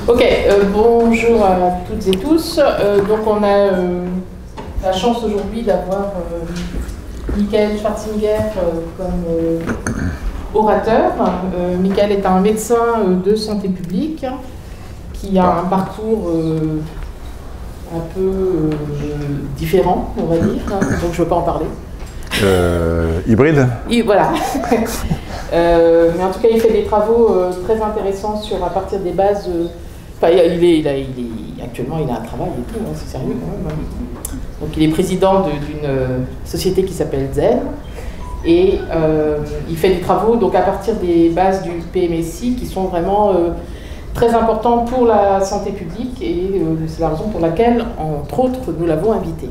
Ok, bonjour à toutes et tous. Donc on a la chance aujourd'hui d'avoir Michael Schwarzinger comme orateur. Michael est un médecin de santé publique qui a un parcours un peu différent, on va dire, donc je ne veux pas en parler. Hybride. Voilà. Mais en tout cas, il fait des travaux très intéressants à partir des bases. Actuellement, il a un travail et tout, hein, c'est sérieux quand même. Hein. Donc, il est président d'une société qui s'appelle Zen. Et il fait des travaux donc, à partir des bases du PMSI qui sont vraiment très importants pour la santé publique. Et c'est la raison pour laquelle, entre autres, nous l'avons invité.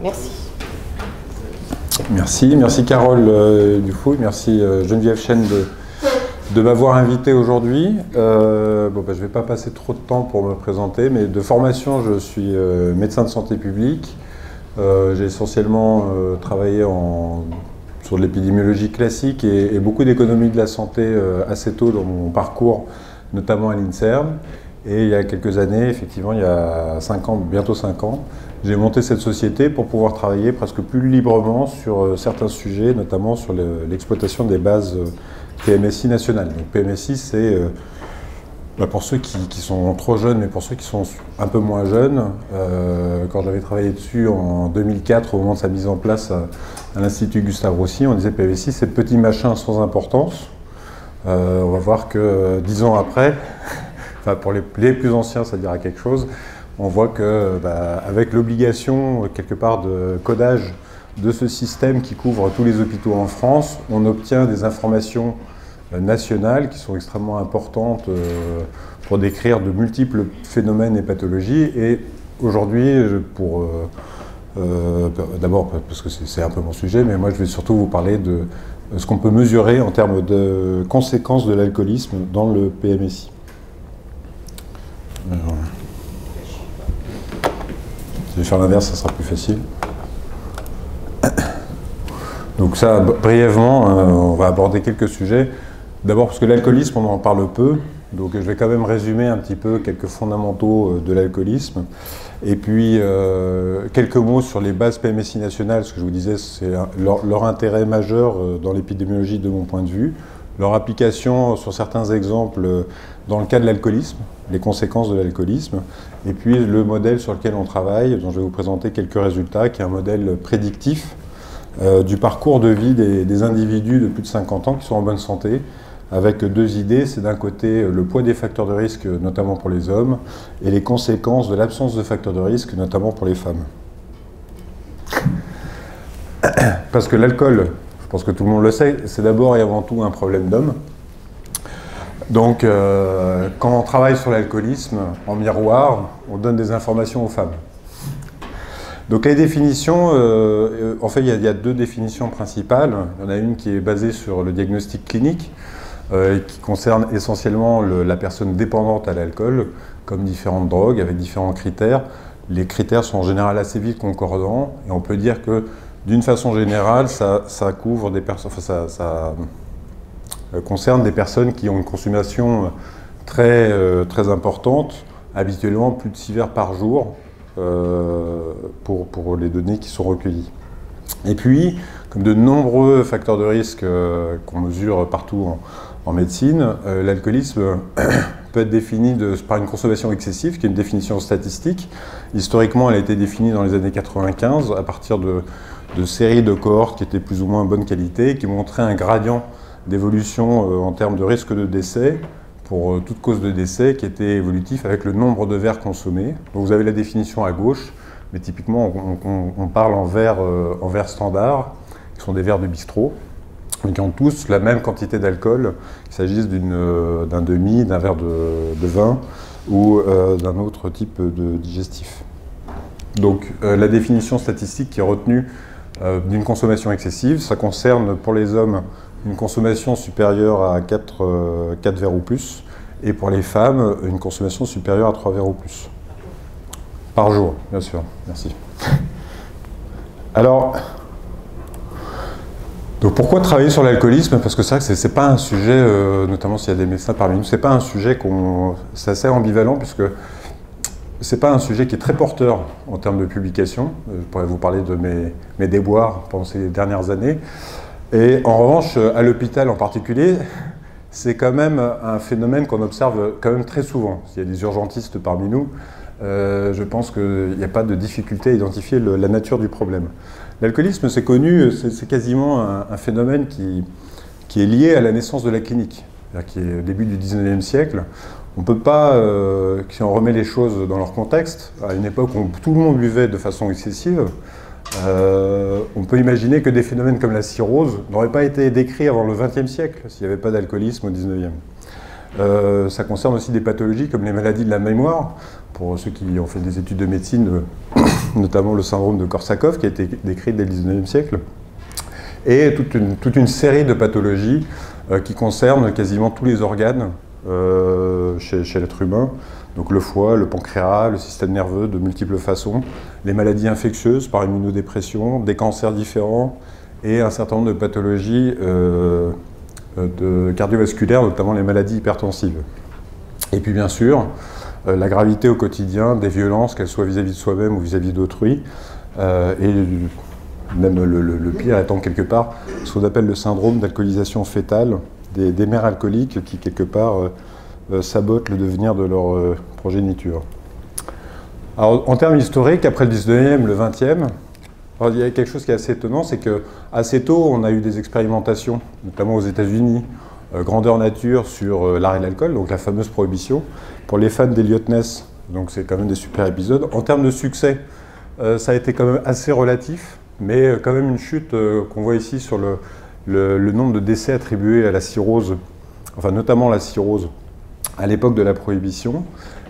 Merci. Merci Carole Dufouille, merci Geneviève Chêne de m'avoir invité aujourd'hui. Je ne vais pas passer trop de temps pour me présenter, mais de formation, je suis médecin de santé publique. J'ai essentiellement travaillé sur de l'épidémiologie classique et beaucoup d'économie de la santé assez tôt dans mon parcours, notamment à l'INSERM. Et il y a quelques années, effectivement, il y a 5 ans, bientôt 5 ans, j'ai monté cette société pour pouvoir travailler presque plus librement sur certains sujets, notamment sur l'exploitation des bases PMSI nationales. Donc PMSI, c'est, pour ceux qui sont trop jeunes, mais pour ceux qui sont un peu moins jeunes, quand j'avais travaillé dessus en 2004, au moment de sa mise en place à l'Institut Gustave Roussy, on disait PMSI, c'est petit machin sans importance. On va voir que 10 ans après, enfin pour les plus anciens, ça dira quelque chose. On voit que, avec l'obligation, quelque part, de codage de ce système qui couvre tous les hôpitaux en France, on obtient des informations nationales qui sont extrêmement importantes pour décrire de multiples phénomènes et pathologies. Et aujourd'hui, d'abord parce que c'est un peu mon sujet, mais moi je vais surtout vous parler de ce qu'on peut mesurer en termes de conséquences de l'alcoolisme dans le PMSI. Alors, je vais faire l'inverse, ça sera plus facile. Donc ça, brièvement, on va aborder quelques sujets. D'abord parce que l'alcoolisme, on en parle peu, donc je vais quand même résumer un petit peu quelques fondamentaux de l'alcoolisme. Et puis, quelques mots sur les bases PMSI nationales, ce que je vous disais, c'est leur intérêt majeur dans l'épidémiologie de mon point de vue. Leur application sur certains exemples dans le cas de l'alcoolisme, les conséquences de l'alcoolisme, et puis le modèle sur lequel on travaille, dont je vais vous présenter quelques résultats, qui est un modèle prédictif du parcours de vie des individus de plus de 50 ans qui sont en bonne santé, avec deux idées. C'est d'un côté le poids des facteurs de risque, notamment pour les hommes, et les conséquences de l'absence de facteurs de risque, notamment pour les femmes. Parce que l'alcool, je pense que tout le monde le sait, c'est d'abord et avant tout un problème d'homme. Donc, quand on travaille sur l'alcoolisme, en miroir, on donne des informations aux femmes. Donc les définitions, en fait, il y a deux définitions principales. Il y en a une qui est basée sur le diagnostic clinique, qui concerne essentiellement la personne dépendante à l'alcool, comme différentes drogues, avec différents critères. Les critères sont en général assez vite concordants, et on peut dire que, d'une façon générale, ça couvre des personnes, enfin, ça concerne des personnes qui ont une consommation très importante, habituellement plus de 6 verres par jour, pour les données qui sont recueillies. Et puis, comme de nombreux facteurs de risque qu'on mesure partout en médecine, l'alcoolisme peut être défini par une consommation excessive, qui est une définition statistique. Historiquement, elle a été définie dans les années 95 à partir de séries de cohortes qui étaient plus ou moins bonne qualité, qui montraient un gradient d'évolution en termes de risque de décès pour toute cause de décès qui était évolutif avec le nombre de verres consommés. Donc vous avez la définition à gauche, mais typiquement on parle en verres standards, qui sont des verres de bistrot, mais qui ont tous la même quantité d'alcool, qu'il s'agisse d'un demi, d'un verre de vin ou d'un autre type de digestif. Donc la définition statistique qui est retenue d'une consommation excessive, ça concerne pour les hommes une consommation supérieure à 4 verres ou plus, et pour les femmes, une consommation supérieure à 3 verres ou plus. Par jour, bien sûr. Merci. Alors, Donc pourquoi travailler sur l'alcoolisme? Parce que c'est vrai que c'est pas un sujet, notamment s'il y a des médecins parmi nous, c'est pas un sujet c'est assez ambivalent puisque c'est pas un sujet qui est très porteur en termes de publication. Je pourrais vous parler de mes déboires pendant ces dernières années. Et en revanche, à l'hôpital en particulier, c'est quand même un phénomène qu'on observe quand même très souvent. S'il y a des urgentistes parmi nous, je pense qu'il n'y a pas de difficulté à identifier la nature du problème. L'alcoolisme, c'est connu, c'est quasiment un phénomène qui est lié à la naissance de la clinique, qui est au début du 19e siècle. On ne peut pas, si on remet les choses dans leur contexte, à une époque où tout le monde buvait de façon excessive, on peut imaginer que des phénomènes comme la cirrhose n'auraient pas été décrits avant le XXe siècle, s'il n'y avait pas d'alcoolisme au XIXe. Ça concerne aussi des pathologies comme les maladies de la mémoire, pour ceux qui ont fait des études de médecine, notamment le syndrome de Korsakoff, qui a été décrit dès le XIXe siècle, et toute une série de pathologies qui concernent quasiment tous les organes chez l'être humain, donc le foie, le pancréas, le système nerveux de multiples façons, les maladies infectieuses par immunodépression, des cancers différents et un certain nombre de pathologies cardiovasculaires, notamment les maladies hypertensives. Et puis bien sûr, la gravité au quotidien des violences, qu'elles soient vis-à-vis de soi-même ou vis-à-vis d'autrui, et même le pire étant quelque part ce qu'on appelle le syndrome d'alcoolisation fœtale, des mères alcooliques qui quelque part sabotent le devenir de leur progéniture. Alors en termes historiques, après le 19e, le 20e, il y a quelque chose qui est assez étonnant, c'est qu'assez tôt on a eu des expérimentations, notamment aux États-Unis, grandeur nature sur l'arrêt de l'alcool, donc la fameuse prohibition. Pour les fans d'Eliot Ness, donc c'est quand même des super épisodes. En termes de succès, ça a été quand même assez relatif, mais quand même une chute qu'on voit ici sur le nombre de décès attribués à la cirrhose, enfin notamment la cirrhose, à l'époque de la prohibition.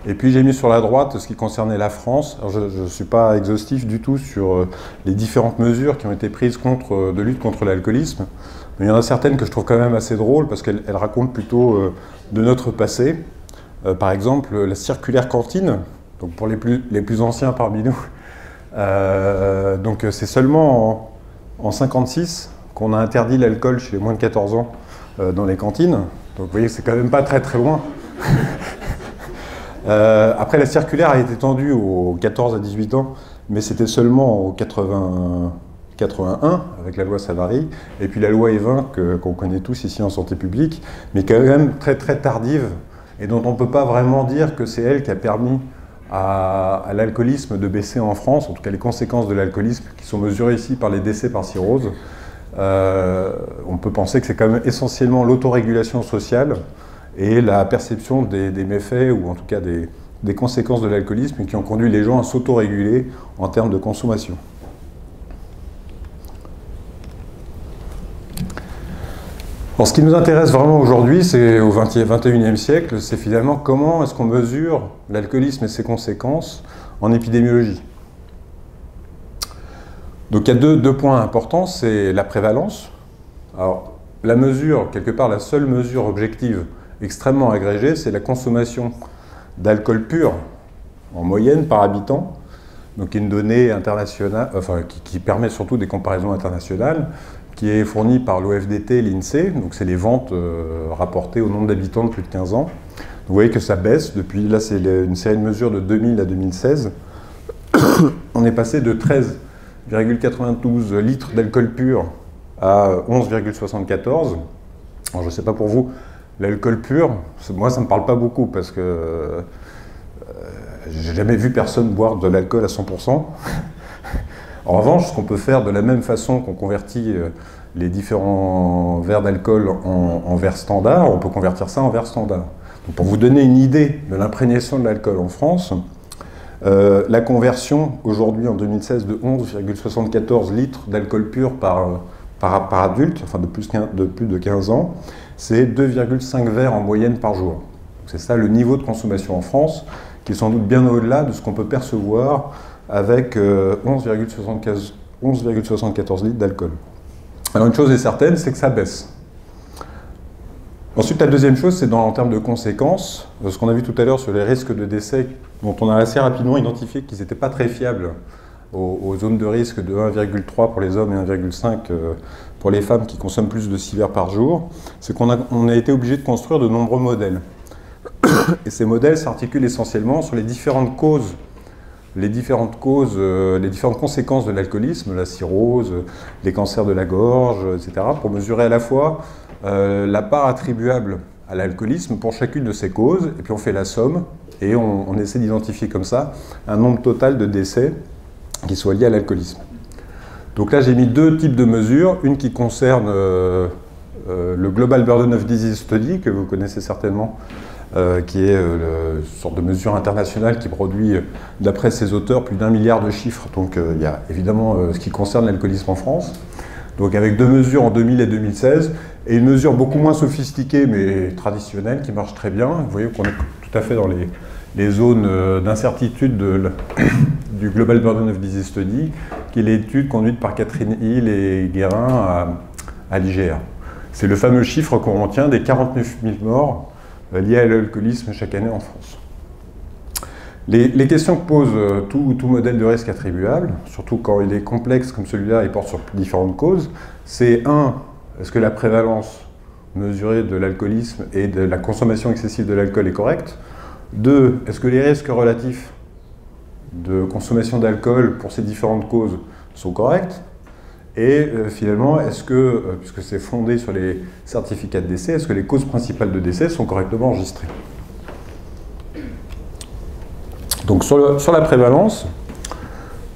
Et puis j'ai mis sur la droite ce qui concernait la France. Alors, je ne suis pas exhaustif du tout sur les différentes mesures qui ont été prises de lutte contre l'alcoolisme, mais il y en a certaines que je trouve quand même assez drôles parce qu'elles racontent plutôt de notre passé. Par exemple, la circulaire cantine, donc pour les plus anciens parmi nous. Donc c'est seulement en 1956 qu'on a interdit l'alcool chez les moins de 14 ans dans les cantines. Donc vous voyez que c'est quand même pas très très loin. Après, la circulaire a été étendue aux 14 à 18 ans, mais c'était seulement en 81 avec la loi Savary, et puis la loi Evin qu'on connaît tous ici en santé publique, mais quand même très très tardive, et dont on ne peut pas vraiment dire que c'est elle qui a permis à l'alcoolisme de baisser en France, en tout cas les conséquences de l'alcoolisme qui sont mesurées ici par les décès par cirrhose. On peut penser que c'est quand même essentiellement l'autorégulation sociale et la perception des méfaits, ou en tout cas des conséquences de l'alcoolisme qui ont conduit les gens à s'autoréguler en termes de consommation. Alors, ce qui nous intéresse vraiment aujourd'hui, c'est au XXIe siècle, c'est finalement comment est-ce qu'on mesure l'alcoolisme et ses conséquences en épidémiologie. Donc il y a deux points importants, c'est la prévalence. Alors la mesure, quelque part la seule mesure objective extrêmement agrégée, c'est la consommation d'alcool pur en moyenne par habitant, donc une donnée internationale, enfin qui permet surtout des comparaisons internationales, qui est fournie par l'OFDT et l'INSEE, donc c'est les ventes rapportées au nombre d'habitants de plus de 15 ans. Vous voyez que ça baisse depuis, là c'est une série de mesures de 2000 à 2016. On est passé de 13,92 litres d'alcool pur à 11,74. Alors je ne sais pas pour vous, l'alcool pur, moi ça ne me parle pas beaucoup parce que j'ai jamais vu personne boire de l'alcool à 100%. En revanche, ce qu'on peut faire de la même façon qu'on convertit les différents verres d'alcool en verres standards, on peut convertir ça en verres standards. Donc pour vous donner une idée de l'imprégnation de l'alcool en France, la conversion aujourd'hui en 2016 de 11,74 litres d'alcool pur par adulte, enfin de plus de 15 ans, c'est 2,5 verres en moyenne par jour. C'est ça le niveau de consommation en France, qui est sans doute bien au-delà de ce qu'on peut percevoir avec 11,74 litres d'alcool. Alors une chose est certaine, c'est que ça baisse. Ensuite, la deuxième chose, c'est en termes de conséquences, ce qu'on a vu tout à l'heure sur les risques de décès, dont on a assez rapidement identifié qu'ils n'étaient pas très fiables aux zones de risque de 1,3 pour les hommes et 1,5 pour les femmes qui consomment plus de 6 verres par jour, c'est qu'on a été obligé de construire de nombreux modèles. Et ces modèles s'articulent essentiellement sur les différentes causes, les différentes conséquences de l'alcoolisme, la cirrhose, les cancers de la gorge, etc., pour mesurer à la fois la part attribuable à l'alcoolisme pour chacune de ces causes, et puis on fait la somme, et on essaie d'identifier comme ça un nombre total de décès qui soit lié à l'alcoolisme. Donc là, j'ai mis deux types de mesures, une qui concerne le Global Burden of Disease Study, que vous connaissez certainement, qui est une sorte de mesure internationale qui produit, d'après ses auteurs, plus d'1 milliard de chiffres. Donc il y a évidemment ce qui concerne l'alcoolisme en France. Donc avec deux mesures en 2000 et 2016, et une mesure beaucoup moins sophistiquée mais traditionnelle qui marche très bien. Vous voyez qu'on est tout à fait dans les zones d'incertitude du Global Burden of Disease Study, qui est l'étude conduite par Catherine Hill et Guérin à l'IGR. C'est le fameux chiffre qu'on retient des 49 000 morts liés à l'alcoolisme chaque année en France. Les questions que pose tout modèle de risque attribuable, surtout quand il est complexe comme celui-là et porte sur différentes causes, c'est 1. Est-ce que la prévalence mesurée de l'alcoolisme et de la consommation excessive de l'alcool est correcte? 2. Est-ce que les risques relatifs de consommation d'alcool pour ces différentes causes sont corrects? Et finalement, est-ce que, puisque c'est fondé sur les certificats de décès, est-ce que les causes principales de décès sont correctement enregistrées? Donc sur la prévalence,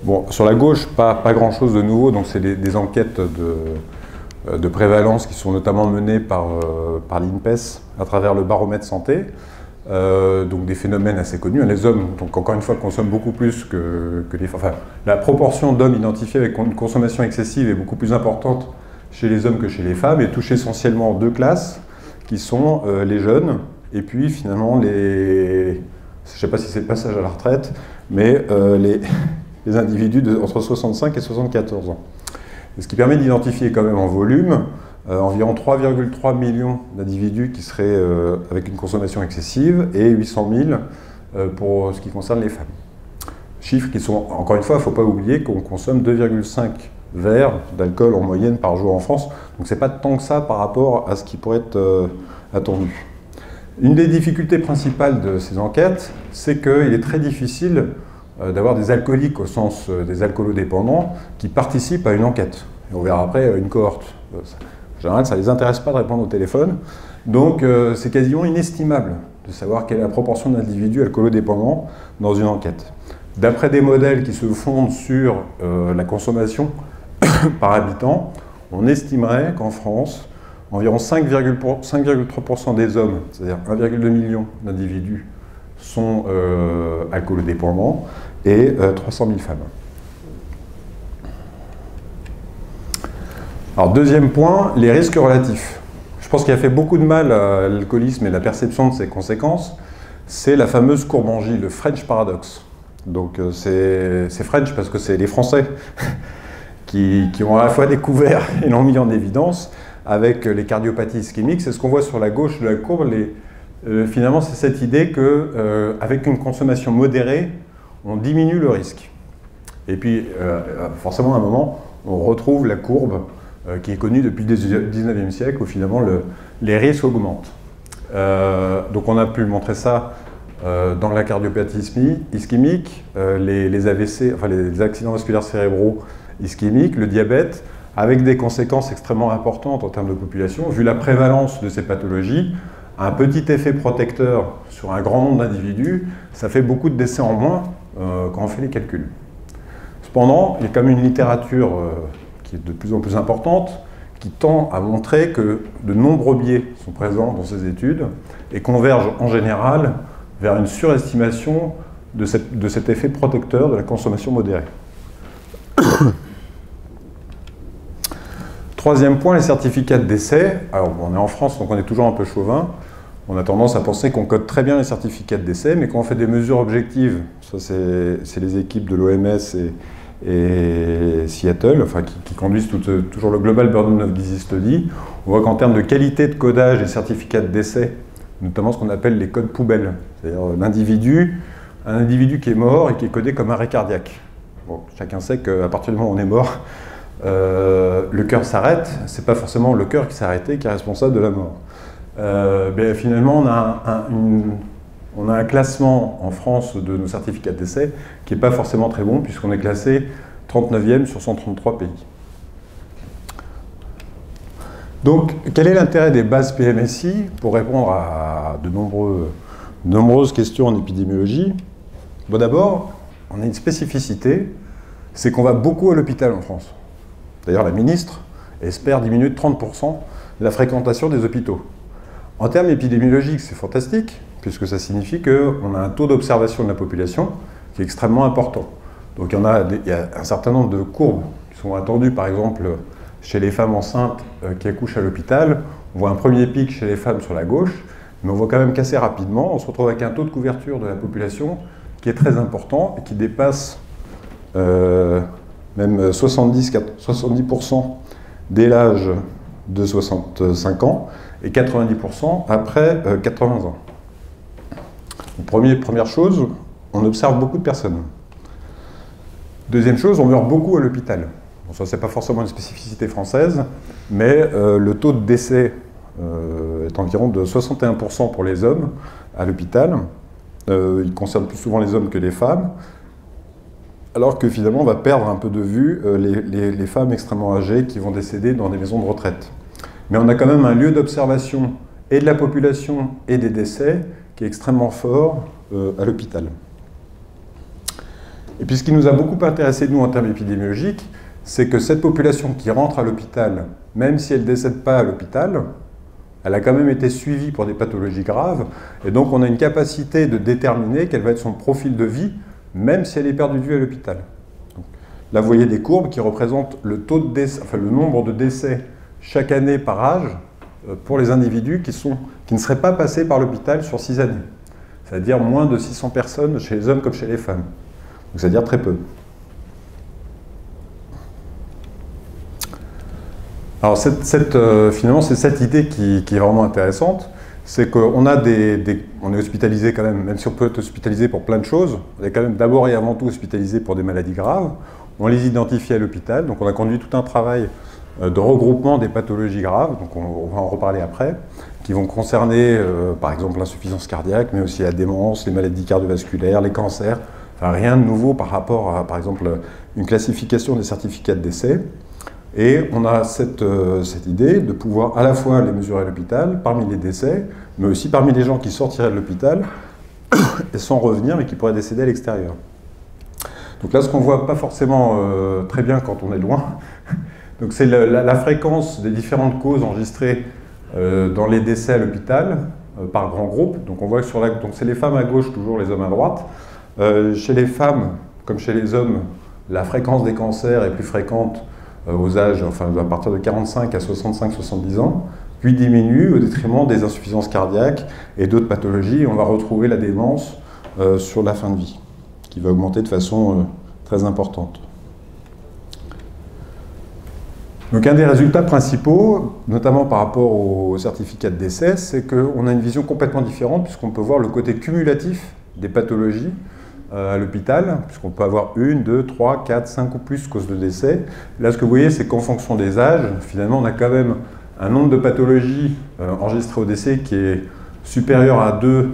bon, sur la gauche, pas grand-chose de nouveau, donc c'est des enquêtes de prévalence qui sont notamment menées par l'INPES à travers le baromètre santé, donc des phénomènes assez connus. Les hommes, donc encore une fois, consomment beaucoup plus que les femmes. Enfin, la proportion d'hommes identifiés avec une consommation excessive est beaucoup plus importante chez les hommes que chez les femmes, et touche essentiellement deux classes, qui sont les jeunes, et puis finalement les... Je ne sais pas si c'est le passage à la retraite, mais les individus entre 65 et 74 ans. Et ce qui permet d'identifier quand même en volume environ 3,3 millions d'individus qui seraient avec une consommation excessive et 800 000 pour ce qui concerne les femmes. Chiffres qui sont, encore une fois, il ne faut pas oublier qu'on consomme 2,5 verres d'alcool en moyenne par jour en France, donc ce n'est pas tant que ça par rapport à ce qui pourrait être attendu. Une des difficultés principales de ces enquêtes, c'est qu'il est très difficile d'avoir des alcooliques au sens des alcoolodépendants qui participent à une enquête. Et on verra après une cohorte. En général, ça ne les intéresse pas de répondre au téléphone. Donc c'est quasiment inestimable de savoir quelle est la proportion d'individus alcoolodépendants dans une enquête. D'après des modèles qui se fondent sur la consommation par habitant, on estimerait qu'en France, environ 5,3% des hommes, c'est-à-dire 1,2 million d'individus, sont alcoolodépendants et 300 000 femmes. Alors deuxième point, les risques relatifs. Je pense qu'il a fait beaucoup de mal à l'alcoolisme et la perception de ses conséquences, c'est la fameuse courbe en J, le French paradoxe. Donc c'est French parce que c'est les Français qui ont à la fois découvert et l'ont mis en évidence, avec les cardiopathies ischémiques. C'est ce qu'on voit sur la gauche de la courbe. Finalement, c'est cette idée qu'avec une consommation modérée, on diminue le risque. Et puis, forcément, à un moment, on retrouve la courbe qui est connue depuis le 19e siècle, où finalement, les risques augmentent. Donc, on a pu montrer ça dans la cardiopathie ischémique, les AVC, enfin les accidents vasculaires cérébraux ischémiques, le diabète, avec des conséquences extrêmement importantes en termes de population. Vu la prévalence de ces pathologies, un petit effet protecteur sur un grand nombre d'individus, ça fait beaucoup de décès en moins quand on fait les calculs. Cependant, il y a quand même une littérature qui est de plus en plus importante, qui tend à montrer que de nombreux biais sont présents dans ces études et convergent en général vers une surestimation de cet effet protecteur de la consommation modérée. Troisième point, les certificats de décès. Alors, on est en France, donc on est toujours un peu chauvin. On a tendance à penser qu'on code très bien les certificats de décès, mais quand on fait des mesures objectives, ça c'est les équipes de l'OMS et Seattle, enfin, qui conduisent toujours le Global Burden of Disease Study, on voit qu'en termes de qualité de codage des certificats de décès, notamment ce qu'on appelle les codes poubelles, c'est-à-dire un individu qui est mort et qui est codé comme arrêt cardiaque. bon, chacun sait qu'à partir du moment où on est mort, le cœur s'arrête. C'est pas forcément le cœur qui s'est arrêté qui est responsable de la mort. Mais finalement, on a un classement en France de nos certificats de décès qui n'est pas forcément très bon, puisqu'on est classé 39e sur 133 pays. Donc, quel est l'intérêt des bases PMSI pour répondre à de nombreuses questions en épidémiologie? Bon, d'abord, on a une spécificité, c'est qu'on va beaucoup à l'hôpital en France. D'ailleurs, la ministre espère diminuer de 30% la fréquentation des hôpitaux. En termes épidémiologiques, c'est fantastique, puisque ça signifie qu'on a un taux d'observation de la population qui est extrêmement important. Donc il y a un certain nombre de courbes qui sont attendues, par exemple, chez les femmes enceintes qui accouchent à l'hôpital. On voit un premier pic chez les femmes sur la gauche, mais on voit quand même qu'assez rapidement, on se retrouve avec un taux de couverture de la population qui est très important et qui dépasse même 70% dès l'âge de 65 ans et 90% après 80 ans. Première chose, on observe beaucoup de personnes. Deuxième chose, on meurt beaucoup à l'hôpital. Bon, ça, c'est pas forcément une spécificité française, mais le taux de décès est environ de 61% pour les hommes à l'hôpital. Il concerne plus souvent les hommes que les femmes, alors que finalement on va perdre un peu de vue les femmes extrêmement âgées qui vont décéder dans des maisons de retraite. Mais on a quand même un lieu d'observation et de la population et des décès qui est extrêmement fort à l'hôpital. Et puis ce qui nous a beaucoup intéressé, nous, en termes épidémiologiques, c'est que cette population qui rentre à l'hôpital, même si elle ne décède pas à l'hôpital, elle a quand même été suivie pour des pathologies graves, et donc on a une capacité de déterminer quel va être son profil de vie, même si elle est perdue de vue à l'hôpital. Là, vous voyez des courbes qui représentent le taux de décès, enfin le nombre de décès chaque année par âge pour les individus qui ne seraient pas passés par l'hôpital sur 6 années. C'est-à-dire moins de 600 personnes chez les hommes comme chez les femmes. Donc c'est-à-dire très peu. Alors finalement, c'est cette idée qui est vraiment intéressante, c'est qu'on a on est hospitalisé quand même si on peut être hospitalisé pour plein de choses, on est quand même d'abord et avant tout hospitalisé pour des maladies graves, on les identifie à l'hôpital, donc on a conduit tout un travail de regroupement des pathologies graves, donc on va en reparler après, qui vont concerner par exemple l'insuffisance cardiaque, mais aussi la démence, les maladies cardiovasculaires, les cancers, enfin rien de nouveau par rapport à par exemple une classification des certificats de décès. Et on a cette idée de pouvoir à la fois les mesurer à l'hôpital, parmi les décès, mais aussi parmi les gens qui sortiraient de l'hôpital et sans revenir, mais qui pourraient décéder à l'extérieur. Donc là, ce qu'on voit pas forcément très bien quand on est loin, donc c'est la fréquence des différentes causes enregistrées dans les décès à l'hôpital par grand groupe. Donc on voit que donc c'est les femmes à gauche, toujours les hommes à droite. Chez les femmes, comme chez les hommes, la fréquence des cancers est plus fréquente aux âges, enfin à partir de 45 à 65-70 ans, puis diminue au détriment des insuffisances cardiaques et d'autres pathologies. On va retrouver la démence sur la fin de vie, qui va augmenter de façon très importante. Donc un des résultats principaux, notamment par rapport au certificat de décès, c'est qu'on a une vision complètement différente, puisqu'on peut voir le côté cumulatif des pathologies à l'hôpital, puisqu'on peut avoir 1, 2, 3, 4, 5 ou plus causes de décès. Là, ce que vous voyez, c'est qu'en fonction des âges, finalement, on a quand même un nombre de pathologies enregistrées au décès qui est supérieur à 2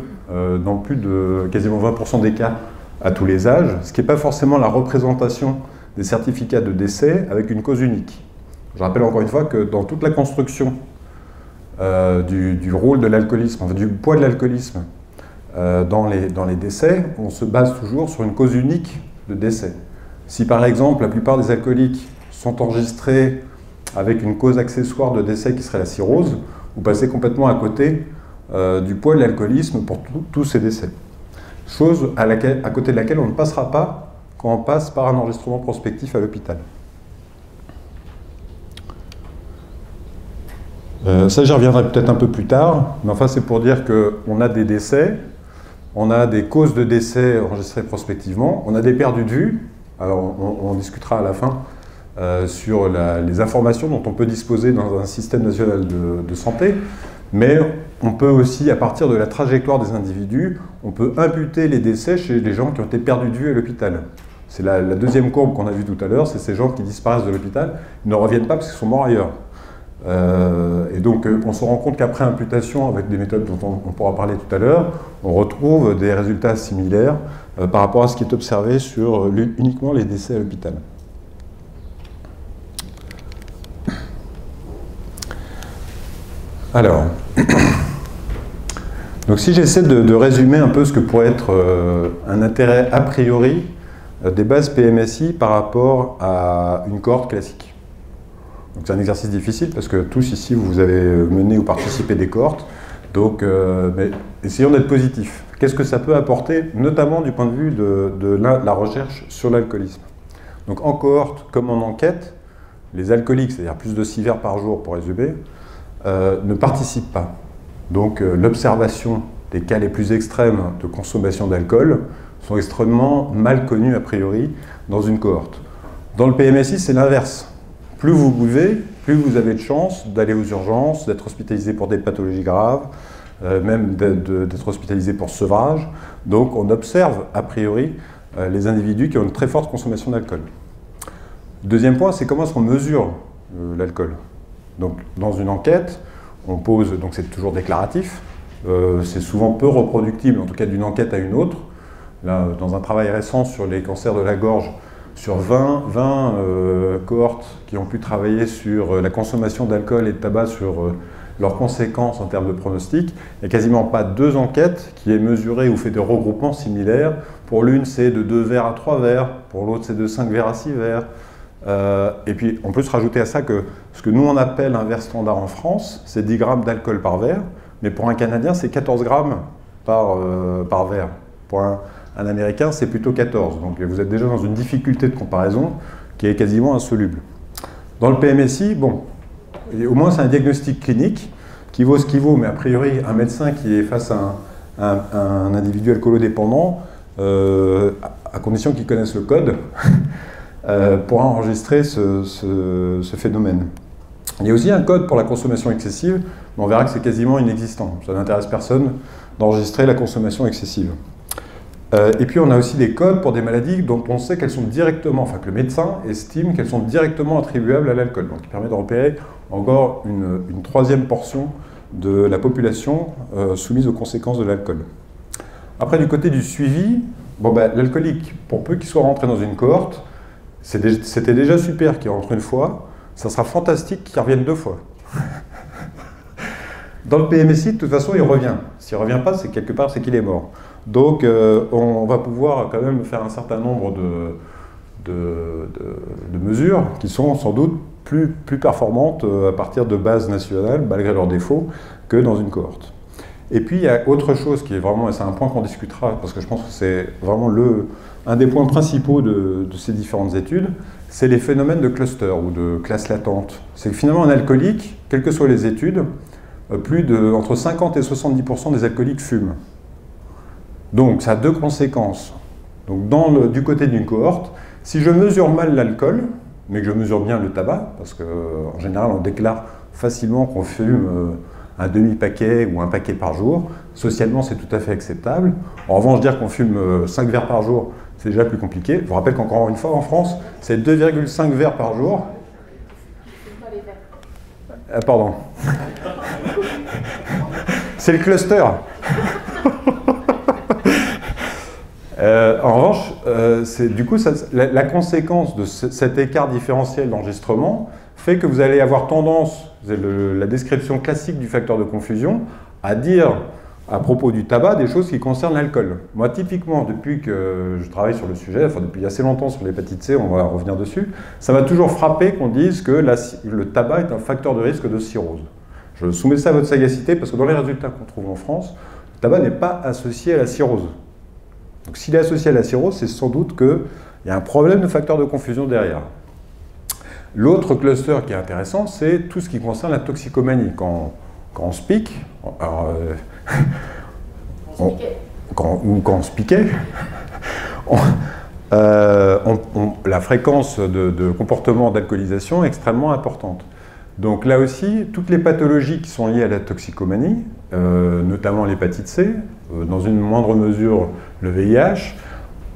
dans plus de quasiment 20% des cas à tous les âges, ce qui n'est pas forcément la représentation des certificats de décès avec une cause unique. Je rappelle encore une fois que dans toute la construction du rôle de l'alcoolisme, enfin, du poids de l'alcoolisme, dans les décès, on se base toujours sur une cause unique de décès. Si par exemple la plupart des alcooliques sont enregistrés avec une cause accessoire de décès qui serait la cirrhose, vous passez complètement à côté du poids de l'alcoolisme pour tous ces décès. Chose à côté de laquelle on ne passera pas quand on passe par un enregistrement prospectif à l'hôpital. Ça, j'y reviendrai peut-être un peu plus tard, mais enfin c'est pour dire qu'on a des décès, on a des causes de décès enregistrées prospectivement, on a des perdus de vue, alors on discutera à la fin sur les informations dont on peut disposer dans un système national de santé, mais on peut aussi, à partir de la trajectoire des individus, on peut imputer les décès chez les gens qui ont été perdus de vue à l'hôpital. C'est la deuxième courbe qu'on a vue tout à l'heure, c'est ces gens qui disparaissent de l'hôpital, ils ne reviennent pas parce qu'ils sont morts ailleurs. Et donc on se rend compte qu'après imputation, avec des méthodes dont on pourra parler tout à l'heure, on retrouve des résultats similaires par rapport à ce qui est observé sur uniquement les décès à l'hôpital. Alors, donc si j'essaie de résumer un peu ce que pourrait être un intérêt a priori des bases PMSI par rapport à une cohorte classique. C'est un exercice difficile parce que tous ici vous avez mené ou participé des cohortes, donc mais essayons d'être positifs. Qu'est-ce que ça peut apporter, notamment du point de vue de la recherche sur l'alcoolisme? Donc en cohorte comme en enquête, les alcooliques, c'est-à-dire plus de 6 verres par jour pour résumer, ne participent pas. Donc l'observation des cas les plus extrêmes de consommation d'alcool sont extrêmement mal connus a priori dans une cohorte. Dans le PMSI, c'est l'inverse. Plus vous buvez, plus vous avez de chances d'aller aux urgences, d'être hospitalisé pour des pathologies graves, même d'être hospitalisé pour sevrage. Donc on observe a priori les individus qui ont une très forte consommation d'alcool. Deuxième point, c'est comment est-ce qu'on mesure l'alcool. Donc dans une enquête, on pose, donc c'est toujours déclaratif, c'est souvent peu reproductible, en tout cas d'une enquête à une autre. Là, dans un travail récent sur les cancers de la gorge, sur 20 cohortes qui ont pu travailler sur la consommation d'alcool et de tabac, sur leurs conséquences en termes de pronostic, il n'y a quasiment pas 2 enquêtes qui aient mesuré ou fait des regroupements similaires. Pour l'une, c'est de 2 verres à 3 verres, pour l'autre, c'est de 5 verres à 6 verres. Et puis, on peut se rajouter à ça que ce que nous, on appelle un verre standard en France, c'est 10 grammes d'alcool par verre, mais pour un Canadien, c'est 14 grammes par verre. Pour un Américain, c'est plutôt 14. Donc, vous êtes déjà dans une difficulté de comparaison qui est quasiment insoluble. Dans le PMSI, bon, au moins, c'est un diagnostic clinique qui vaut ce qu'il vaut, mais a priori, un médecin qui est face à un individu alcoolodépendant, à condition qu'il connaisse le code, pourra enregistrer ce phénomène. Il y a aussi un code pour la consommation excessive, mais on verra que c'est quasiment inexistant. Ça n'intéresse personne d'enregistrer la consommation excessive. Et puis on a aussi des codes pour des maladies dont on sait qu'elles sont directement, enfin que le médecin estime qu'elles sont directement attribuables à l'alcool. Donc il permet de repérer encore une troisième portion de la population soumise aux conséquences de l'alcool. Après, du côté du suivi, bon, l'alcoolique, pour peu qu'il soit rentré dans une cohorte, c'était déjà super qu'il rentre une fois, ça sera fantastique qu'il revienne 2 fois. Dans le PMSI, de toute façon, il revient. S'il ne revient pas, c'est quelque part, c'est qu'il est mort. Donc, on va pouvoir quand même faire un certain nombre de mesures qui sont sans doute plus performantes à partir de bases nationales, malgré leurs défauts, que dans une cohorte. Et puis, il y a autre chose qui est vraiment, et c'est un point qu'on discutera, parce que je pense que c'est vraiment un des points principaux de ces différentes études, c'est les phénomènes de cluster ou de classe latente. C'est que finalement, un alcoolique, quelles que soient les études, entre 50 et 70% des alcooliques fument. Donc, ça a 2 conséquences. Donc, du côté d'une cohorte, si je mesure mal l'alcool, mais que je mesure bien le tabac, parce qu'en général, on déclare facilement qu'on fume un demi-paquet ou un paquet par jour, socialement, c'est tout à fait acceptable. En revanche, dire qu'on fume 5 verres par jour, c'est déjà plus compliqué. Je vous rappelle qu'encore une fois, en France, c'est 2,5 verres par jour. Pardon. C'est le cluster. En revanche, du coup, la conséquence de cet écart différentiel d'enregistrement fait que vous allez avoir tendance, la description classique du facteur de confusion, à dire à propos du tabac des choses qui concernent l'alcool. Moi, typiquement, depuis que je travaille sur le sujet, enfin depuis assez longtemps sur l'hépatite C, on va revenir dessus, ça m'a toujours frappé qu'on dise que le tabac est un facteur de risque de cirrhose. Je soumets ça à votre sagacité parce que dans les résultats qu'on trouve en France, le tabac n'est pas associé à la cirrhose. Donc s'il est associé à la cirrhose, c'est sans doute qu'il y a un problème de facteur de confusion derrière. L'autre cluster qui est intéressant, c'est tout ce qui concerne la toxicomanie. Quand on se pique, quand on se piquait, la fréquence de comportement d'alcoolisation est extrêmement importante. Donc là aussi, toutes les pathologies qui sont liées à la toxicomanie, notamment l'hépatite C, dans une moindre mesure le VIH,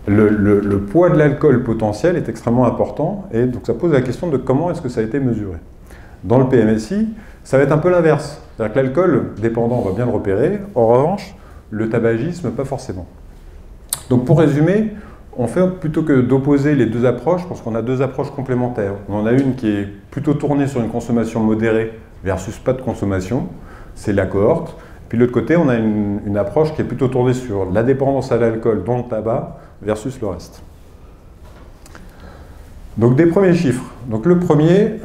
le poids de l'alcool potentiel est extrêmement important, et donc ça pose la question de comment est-ce que ça a été mesuré. Dans le PMSI, ça va être un peu l'inverse. C'est-à-dire que l'alcool dépendant, on va bien le repérer. En revanche, le tabagisme, pas forcément. Donc pour résumer, on fait plutôt que d'opposer les deux approches, parce qu'on a deux approches complémentaires. On en a une qui est plutôt tournée sur une consommation modérée versus pas de consommation, c'est la cohorte. Puis de l'autre côté, on a une approche qui est plutôt tournée sur la dépendance à l'alcool, dont le tabac, versus le reste. Donc des premiers chiffres. Donc le premier...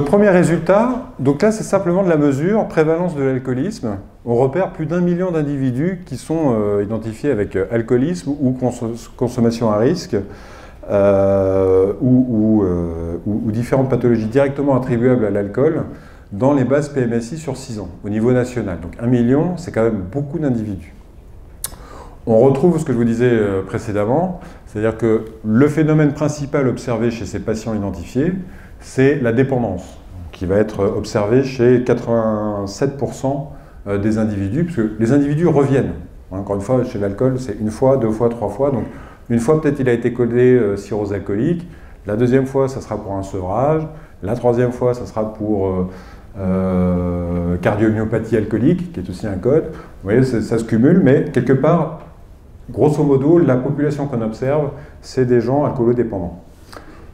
premier résultat, donc là c'est simplement de la mesure, prévalence de l'alcoolisme. On repère plus d'1 million d'individus qui sont identifiés avec alcoolisme ou consommation à risque ou différentes pathologies directement attribuables à l'alcool dans les bases PMSI sur 6 ans au niveau national. Donc 1 million, c'est quand même beaucoup d'individus. On retrouve ce que je vous disais précédemment, c'est-à-dire que le phénomène principal observé chez ces patients identifiés, c'est la dépendance, qui va être observée chez 87% des individus, puisque les individus reviennent. Encore une fois, chez l'alcool, c'est 1 fois, 2 fois, 3 fois. Donc, une fois, peut-être, il a été codé cirrhose alcoolique. La deuxième fois, ça sera pour un sevrage. La troisième fois, ça sera pour cardiomyopathie alcoolique, qui est aussi un code. Vous voyez, ça se cumule, mais quelque part, grosso modo, la population qu'on observe, c'est des gens alcoolodépendants.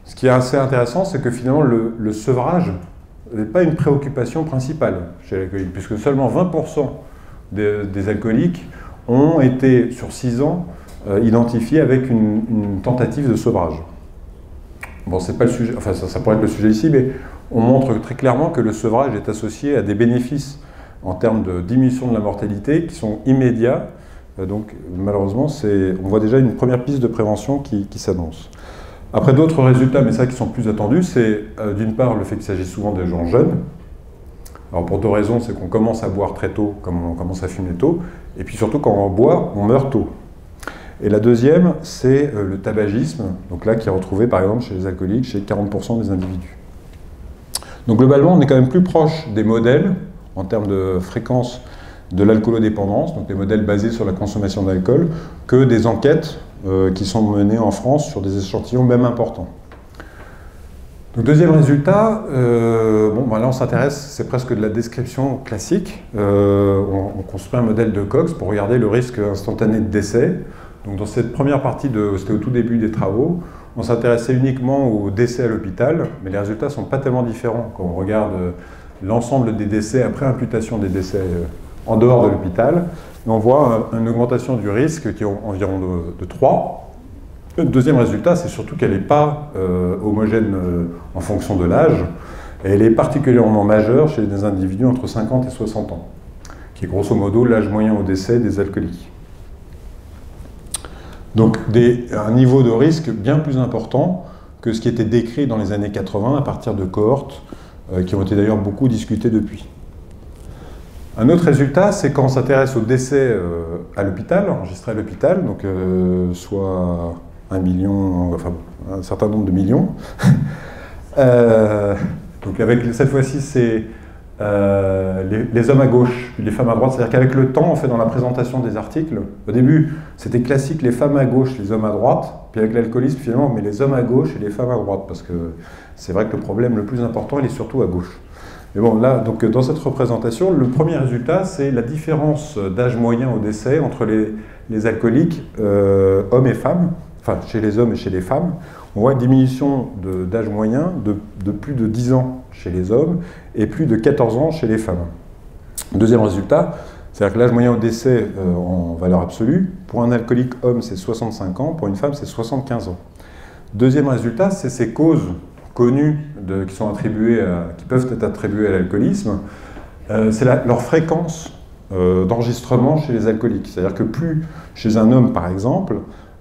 Ce qui est assez intéressant, c'est que finalement, le sevrage n'est pas une préoccupation principale chez l'alcoolique, puisque seulement 20% des alcooliques ont été, sur 6 ans, identifiés avec une tentative de sevrage. Bon, c'est pas le sujet, enfin ça pourrait être le sujet ici, mais on montre très clairement que le sevrage est associé à des bénéfices en termes de diminution de la mortalité qui sont immédiats. Donc malheureusement, on voit déjà une première piste de prévention qui s'annonce. Après d'autres résultats, mais ça qui sont plus attendus, c'est d'une part le fait qu'il s'agit souvent de gens jeunes. Alors pour 2 raisons, c'est qu'on commence à boire très tôt, comme on commence à fumer tôt, et puis surtout quand on boit, on meurt tôt. Et la deuxième, c'est le tabagisme, donc là qui est retrouvé par exemple chez les alcooliques, chez 40% des individus. Donc globalement, on est quand même plus proche des modèles en termes de fréquence de l'alcoolodépendance, donc des modèles basés sur la consommation d'alcool, que des enquêtes qui sont menées en France sur des échantillons même importants. Donc deuxième résultat, là on s'intéresse, c'est presque de la description classique. On construit un modèle de Cox pour regarder le risque instantané de décès. Donc dans cette première partie, c'était au tout début des travaux, on s'intéressait uniquement aux décès à l'hôpital, mais les résultats ne sont pas tellement différents quand on regarde l'ensemble des décès après imputation des décès en dehors de l'hôpital. On voit une augmentation du risque qui est environ de 3. Le deuxième résultat, c'est surtout qu'elle n'est pas homogène en fonction de l'âge, et elle est particulièrement majeure chez des individus entre 50 et 60 ans, qui est grosso modo l'âge moyen au décès des alcooliques. Donc un niveau de risque bien plus important que ce qui était décrit dans les années 80 à partir de cohortes qui ont été d'ailleurs beaucoup discutées depuis. Un autre résultat, c'est quand on s'intéresse aux décès à l'hôpital, enregistrés à l'hôpital, donc soit 1 million, enfin un certain nombre de millions. Donc avec cette fois-ci, c'est les hommes à gauche, puis les femmes à droite, c'est-à-dire qu'avec le temps, on fait dans la présentation des articles, au début, c'était classique les femmes à gauche, les hommes à droite, puis avec l'alcoolisme, finalement, on met les hommes à gauche et les femmes à droite, parce que c'est vrai que le problème le plus important, il est surtout à gauche. Mais bon, là, donc, dans cette représentation, le premier résultat, c'est la différence d'âge moyen au décès entre les alcooliques, hommes et femmes, enfin, chez les hommes et chez les femmes. On voit une diminution d'âge moyen de plus de 10 ans chez les hommes et plus de 14 ans chez les femmes. Deuxième résultat, c'est-à-dire que l'âge moyen au décès en valeur absolue, pour un alcoolique homme, c'est 65 ans, pour une femme, c'est 75 ans. Deuxième résultat, c'est ces causes connues qui peuvent être attribuées à l'alcoolisme, c'est leur fréquence d'enregistrement chez les alcooliques. C'est-à-dire que plus chez un homme, par exemple,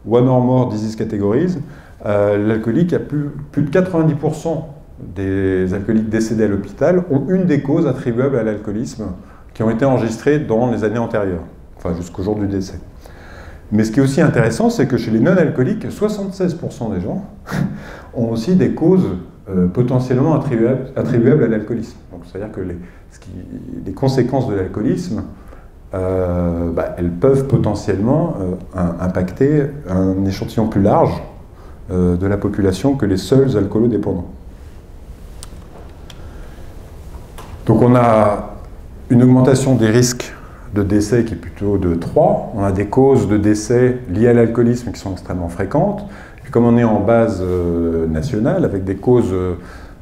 one or more disease categories, l'alcoolique a plus de 90% des alcooliques décédés à l'hôpital ont une des causes attribuables à l'alcoolisme qui ont été enregistrées dans les années antérieures, enfin jusqu'au jour du décès. Mais ce qui est aussi intéressant, c'est que chez les non-alcooliques, 76% des gens ont aussi des causes potentiellement attribuables à l'alcoolisme. Donc c'est-à-dire que les conséquences de l'alcoolisme elles peuvent potentiellement impacter un échantillon plus large de la population que les seuls alcoolodépendants. Donc on a une augmentation des risques de décès qui est plutôt de 3. On a des causes de décès liées à l'alcoolisme qui sont extrêmement fréquentes. Et comme on est en base nationale, avec des causes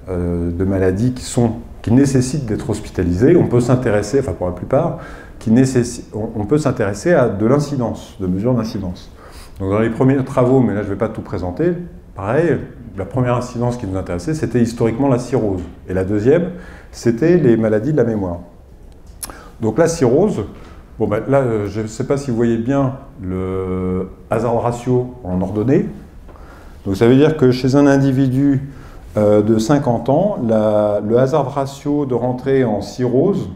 de maladies qui nécessitent d'être hospitalisées, on peut s'intéresser, enfin pour la plupart, on peut s'intéresser à de l'incidence, de mesures d'incidence. Donc dans les premiers travaux, mais là je ne vais pas tout présenter, pareil, la première incidence qui nous intéressait, c'était historiquement la cirrhose. Et la deuxième, c'était les maladies de la mémoire. Donc la cirrhose, bon ben là je ne sais pas si vous voyez bien le hazard ratio en ordonnée. Donc ça veut dire que chez un individu de 50 ans, le hazard ratio de rentrée en cirrhose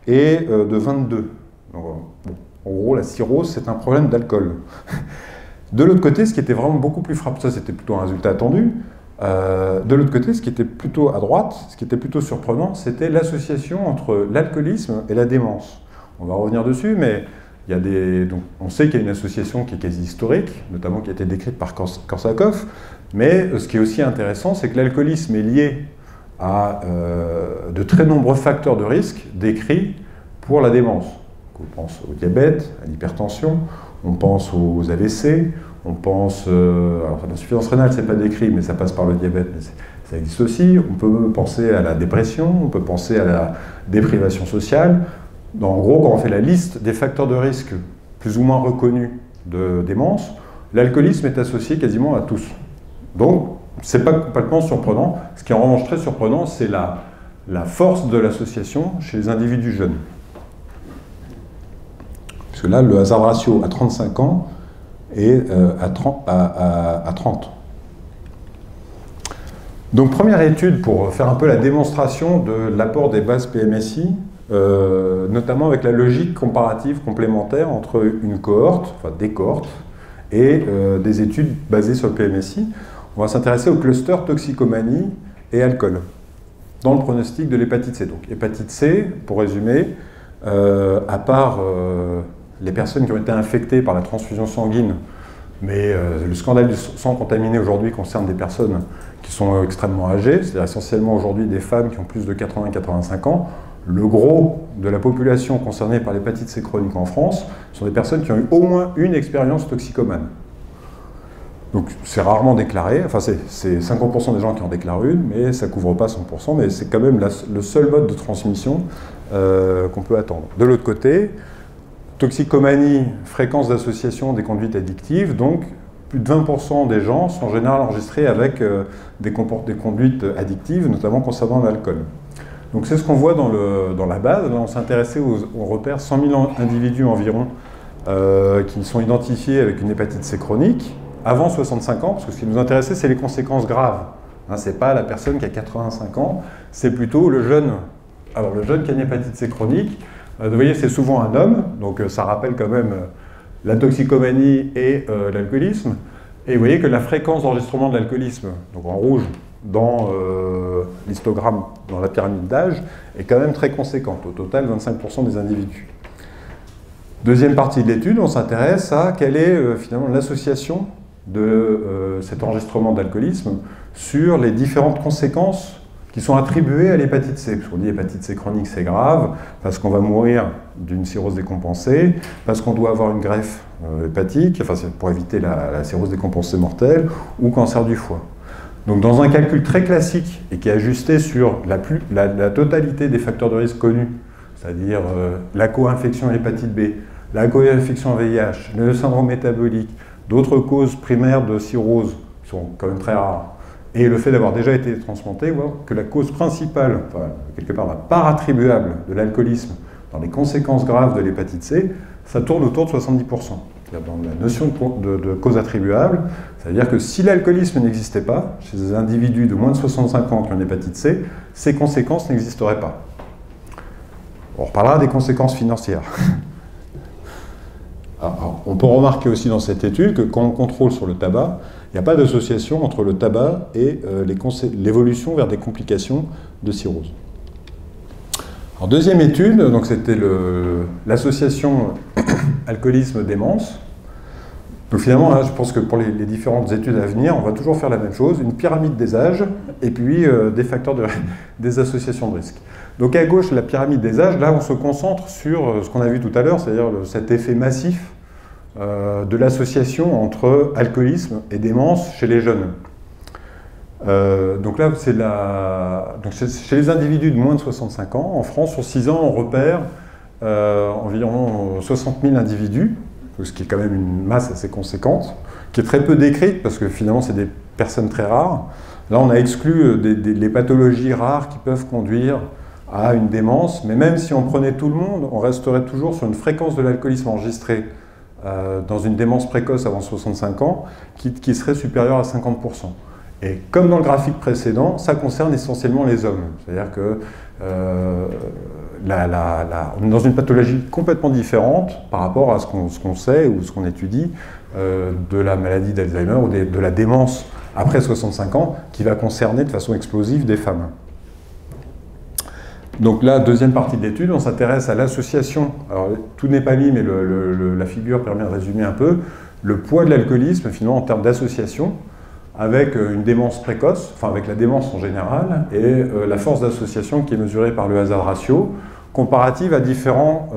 est de 22. Donc, bon, en gros, la cirrhose, c'est un problème d'alcool. De l'autre côté, ce qui était vraiment beaucoup plus frappant, ça c'était plutôt un résultat attendu, de l'autre côté, ce qui était plutôt à droite, ce qui était plutôt surprenant, c'était l'association entre l'alcoolisme et la démence. On va revenir dessus, mais il y a donc, on sait qu'il y a une association qui est quasi historique, notamment qui a été décrite par Korsakoff, mais ce qui est aussi intéressant, c'est que l'alcoolisme est lié à de très nombreux facteurs de risque décrits pour la démence. On pense au diabète, à l'hypertension, on pense aux AVC, on pense... alors l'insuffisance rénale, ce n'est pas décrit, mais ça passe par le diabète, mais ça existe aussi. On peut penser à la dépression, on peut penser à la déprivation sociale. En gros, quand on fait la liste des facteurs de risque plus ou moins reconnus de démence, l'alcoolisme est associé quasiment à tous. Donc, ce n'est pas complètement surprenant. Ce qui est en revanche très surprenant, c'est la force de l'association chez les individus jeunes. Parce que là, le hazard ratio à 35 ans est à 30. Donc, première étude pour faire un peu la démonstration de l'apport des bases PMSI, notamment avec la logique comparative complémentaire entre une cohorte, enfin des cohortes, et des études basées sur le PMSI. On va s'intéresser au cluster toxicomanie et alcool, dans le pronostic de l'hépatite C. Donc, hépatite C, pour résumer, à part les personnes qui ont été infectées par la transfusion sanguine, mais le scandale du sang contaminé aujourd'hui concerne des personnes qui sont extrêmement âgées, c'est-à-dire essentiellement aujourd'hui des femmes qui ont plus de 80-85 ans. Le gros de la population concernée par l'hépatite C chronique en France sont des personnes qui ont eu au moins une expérience toxicomane. Donc c'est rarement déclaré, enfin c'est 50% des gens qui en déclarent une, mais ça ne couvre pas 100%, mais c'est quand même le seul mode de transmission qu'on peut attendre. De l'autre côté, toxicomanie, fréquence d'association des conduites addictives, donc plus de 20% des gens sont en général enregistrés avec des conduites addictives, notamment concernant l'alcool. Donc c'est ce qu'on voit dans la base. Là, on s'intéressait on repère 100 000 individus environ qui sont identifiés avec une hépatite C chronique avant 65 ans, parce que ce qui nous intéressait, c'est les conséquences graves. Hein, ce n'est pas la personne qui a 85 ans, c'est plutôt le jeune. Alors le jeune qui a une hépatite C chronique, vous voyez, c'est souvent un homme, donc ça rappelle quand même la toxicomanie et l'alcoolisme. Et vous voyez que la fréquence d'enregistrement de l'alcoolisme, donc en rouge, dans l'histogramme, dans la pyramide d'âge, est quand même très conséquente. Au total, 25% des individus. Deuxième partie de l'étude, on s'intéresse à quelle est finalement l'association de cet enregistrement d'alcoolisme sur les différentes conséquences qui sont attribuées à l'hépatite C. Parce qu'on dit hépatite C chronique, c'est grave, parce qu'on va mourir d'une cirrhose décompensée, parce qu'on doit avoir une greffe hépatique, enfin c'est pour éviter la cirrhose décompensée mortelle, ou cancer du foie. Donc dans un calcul très classique et qui est ajusté sur la totalité des facteurs de risque connus, c'est-à-dire la co-infection hépatite B, la co-infection VIH, le syndrome métabolique, d'autres causes primaires de cirrhose, qui sont quand même très rares, et le fait d'avoir déjà été transplanté, voilà, que la cause principale, enfin, quelque part la part attribuable de l'alcoolisme dans les conséquences graves de l'hépatite C, ça tourne autour de 70%. C'est-à-dire dans la notion de cause attribuable, c'est-à-dire que si l'alcoolisme n'existait pas, chez des individus de moins de 65 ans qui ont une hépatite C, ces conséquences n'existeraient pas. On reparlera des conséquences financières. Alors, on peut remarquer aussi dans cette étude que quand on contrôle sur le tabac, il n'y a pas d'association entre le tabac et l'évolution vers des complications de cirrhose. Alors, deuxième étude, donc c'était l'association alcoolisme-démence. Donc finalement, là, je pense que pour les différentes études à venir, on va toujours faire la même chose, une pyramide des âges, et puis des facteurs des associations de risque. Donc à gauche, la pyramide des âges, là on se concentre sur ce qu'on a vu tout à l'heure, c'est-à-dire cet effet massif de l'association entre alcoolisme et démence chez les jeunes. Donc là, c'est chez les individus de moins de 65 ans. En France, sur 6 ans, on repère environ 60 000 individus, ce qui est quand même une masse assez conséquente, qui est très peu décrite, parce que finalement, c'est des personnes très rares. Là, on a exclu les pathologies rares qui peuvent conduire à une démence, mais même si on prenait tout le monde, on resterait toujours sur une fréquence de l'alcoolisme enregistrée dans une démence précoce avant 65 ans, qui serait supérieure à 50%. Et comme dans le graphique précédent, ça concerne essentiellement les hommes. C'est-à-dire que on est dans une pathologie complètement différente par rapport à ce qu'on sait ou ce qu'on étudie de la maladie d'Alzheimer ou de la démence après 65 ans, qui va concerner de façon explosive des femmes. Donc là, deuxième partie de l'étude, on s'intéresse à l'association. Alors tout n'est pas mis, mais la figure permet de résumer un peu le poids de l'alcoolisme, finalement, en termes d'association, avec une démence précoce, enfin avec la démence en général, et la force d'association qui est mesurée par le hazard ratio, comparative à différents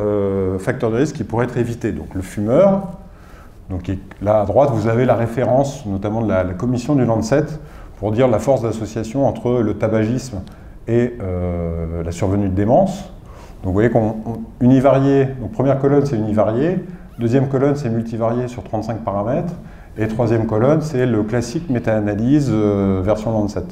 facteurs de risque qui pourraient être évités. Donc le fumeur, donc là à droite, vous avez la référence, notamment de la commission du Lancet, pour dire la force d'association entre le tabagisme et la survenue de démence. Donc vous voyez univarié, donc première colonne c'est univarié, deuxième colonne c'est multivarié sur 35 paramètres, et troisième colonne c'est le classique méta-analyse version Lancet.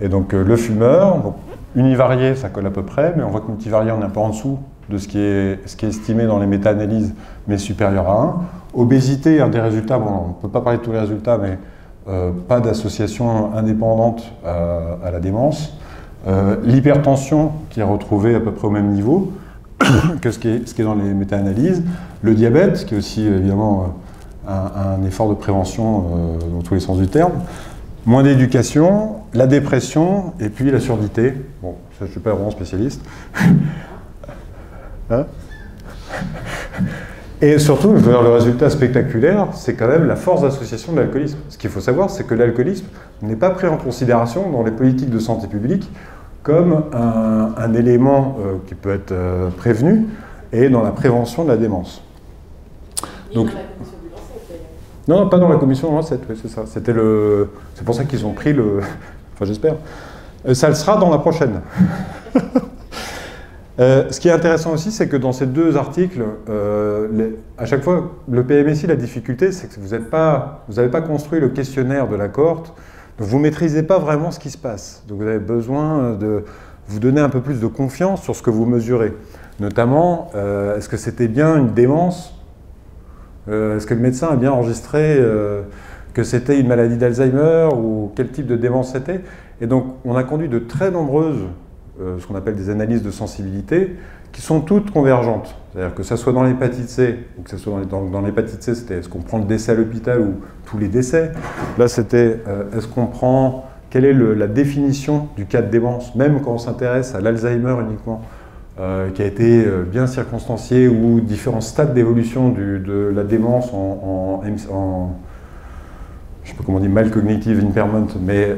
Et donc le fumeur, donc, univarié ça colle à peu près, mais on voit que multivarié on est un peu en dessous de ce qui est estimé dans les méta-analyses, mais supérieur à 1. Obésité, un des résultats, bon, on ne peut pas parler de tous les résultats, mais pas d'association indépendante à la démence. L'hypertension qui est retrouvée à peu près au même niveau que ce qui est dans les méta-analyses. Le diabète, qui est aussi évidemment un effort de prévention dans tous les sens du terme. Moins d'éducation, la dépression et puis la surdité. Bon, ça, je ne suis pas vraiment spécialiste. Hein? Et surtout, le résultat spectaculaire, c'est quand même la force d'association de l'alcoolisme. Ce qu'il faut savoir, c'est que l'alcoolisme n'est pas pris en considération dans les politiques de santé publique comme un élément qui peut être prévenu et dans la prévention de la démence. Donc, non, pas dans la commission de Lancet, oui, c'est ça. C'est pour ça qu'ils ont pris le... Enfin, j'espère. Ça le sera dans la prochaine. Ce qui est intéressant aussi, c'est que dans ces deux articles, à chaque fois, le PMSI, la difficulté, c'est que vous n'avez pas construit le questionnaire de la cohorte, donc vous ne maîtrisez pas vraiment ce qui se passe. Donc vous avez besoin de vous donner un peu plus de confiance sur ce que vous mesurez. Notamment, est-ce que c'était bien une démence? Est-ce que le médecin a bien enregistré que c'était une maladie d'Alzheimer ou quel type de démence c'était? Et donc, on a conduit de très nombreuses ce qu'on appelle des analyses de sensibilité, qui sont toutes convergentes. C'est-à-dire que ça soit dans l'hépatite C, ou que ça soit dans l'hépatite C, c'était est-ce qu'on prend le décès à l'hôpital ou tous les décès. Là, c'était est-ce qu'on prend, quelle est la définition du cas de démence, même quand on s'intéresse à l'Alzheimer uniquement, qui a été bien circonstancié, ou différents stades d'évolution de la démence je ne sais pas comment on dit, mal cognitive impairment, mais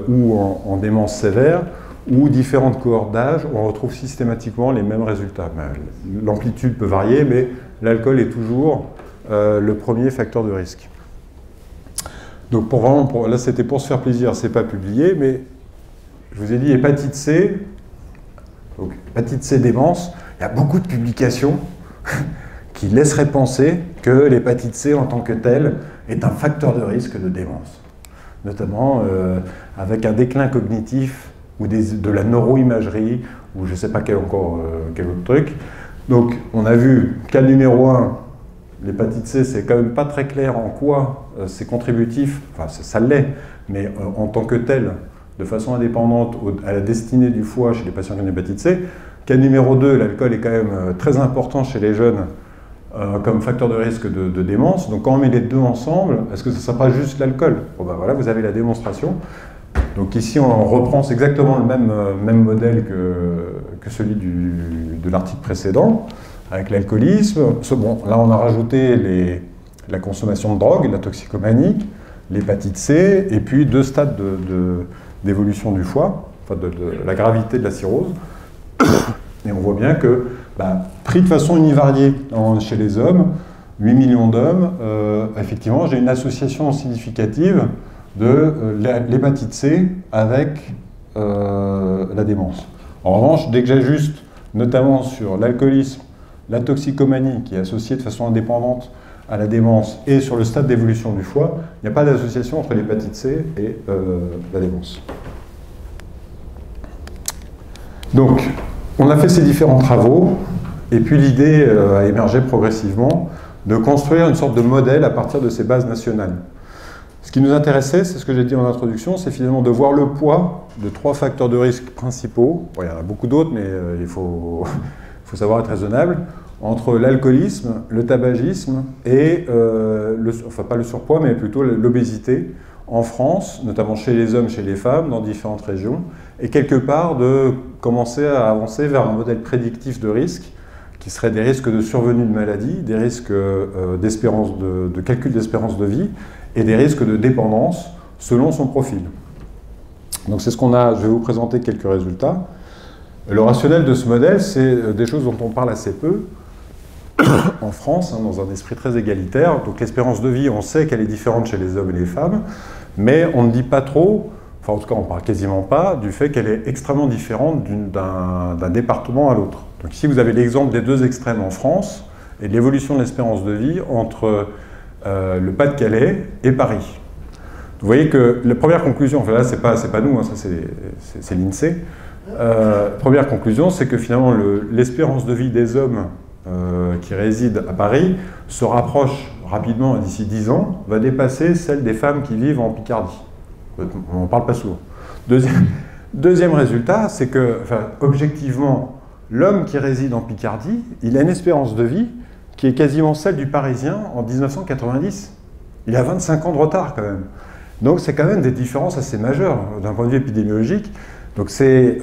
ou en démence sévère, ou différentes cohortes d'âge, on retrouve systématiquement les mêmes résultats. L'amplitude peut varier, mais l'alcool est toujours le premier facteur de risque. Donc là c'était pour se faire plaisir, c'est pas publié, mais je vous ai dit hépatite C, donc hépatite C démence, il y a beaucoup de publications qui laisseraient penser que l'hépatite C en tant que telle est un facteur de risque de démence, notamment avec un déclin cognitif ou de la neuroimagerie, ou je ne sais pas quel autre truc. Donc on a vu, cas numéro 1, l'hépatite C, c'est quand même pas très clair en quoi c'est contributif, enfin ça l'est, mais en tant que tel, de façon indépendante à la destinée du foie chez les patients qui ont une hépatite C. Cas numéro 2, l'alcool est quand même très important chez les jeunes comme facteur de risque de démence. Donc quand on met les deux ensemble, est-ce que ce ne sera pas juste l'alcool? Bon ben voilà, vous avez la démonstration. Donc ici, on reprend exactement le même modèle que celui de l'article précédent, avec l'alcoolisme. Bon, là, on a rajouté la consommation de drogue, la toxicomanie, l'hépatite C, et puis 2 stades d'évolution du foie, enfin de la gravité de la cirrhose. Et on voit bien que, pris de façon univariée chez les hommes, 8 millions d'hommes, effectivement, j'ai une association significative de l'hépatite C avec la démence. En revanche, dès que j'ajuste notamment sur l'alcoolisme, la toxicomanie, qui est associée de façon indépendante à la démence, et sur le stade d'évolution du foie, il n'y a pas d'association entre l'hépatite C et la démence. Donc, on a fait ces différents travaux, et puis l'idée a émergé progressivement de construire une sorte de modèle à partir de ces bases nationales. Ce qui nous intéressait, c'est ce que j'ai dit en introduction, c'est finalement de voir le poids de 3 facteurs de risque principaux. Bon, il y en a beaucoup d'autres, mais il faut savoir être raisonnable, entre l'alcoolisme, le tabagisme et, enfin pas le surpoids, mais plutôt l'obésité en France, notamment chez les hommes, chez les femmes, dans différentes régions, et quelque part de commencer à avancer vers un modèle prédictif de risque, qui seraient des risques de survenue de maladie, des risques de calcul d'espérance de vie, et des risques de dépendance selon son profil. Donc c'est ce qu'on a, je vais vous présenter quelques résultats. Le rationnel de ce modèle, c'est des choses dont on parle assez peu en France, dans un esprit très égalitaire. Donc l'espérance de vie, on sait qu'elle est différente chez les hommes et les femmes, mais on ne dit pas trop, enfin en tout cas on ne parle quasiment pas, du fait qu'elle est extrêmement différente d'un département à l'autre. Donc ici vous avez l'exemple des 2 extrêmes en France, et de l'évolution de l'espérance de vie entre le Pas-de-Calais et Paris. Vous voyez que la première conclusion, enfin là c'est pas nous, hein, ça c'est l'INSEE, première conclusion, c'est que finalement l'espérance de vie des hommes qui résident à Paris se rapproche rapidement, d'ici 10 ans, va dépasser celle des femmes qui vivent en Picardie. On n'en parle pas souvent. Deuxième résultat, c'est que, enfin, objectivement, l'homme qui réside en Picardie, il a une espérance de vie qui est quasiment celle du Parisien en 1990. Il a 25 ans de retard quand même. Donc c'est quand même des différences assez majeures d'un point de vue épidémiologique. Donc c'est,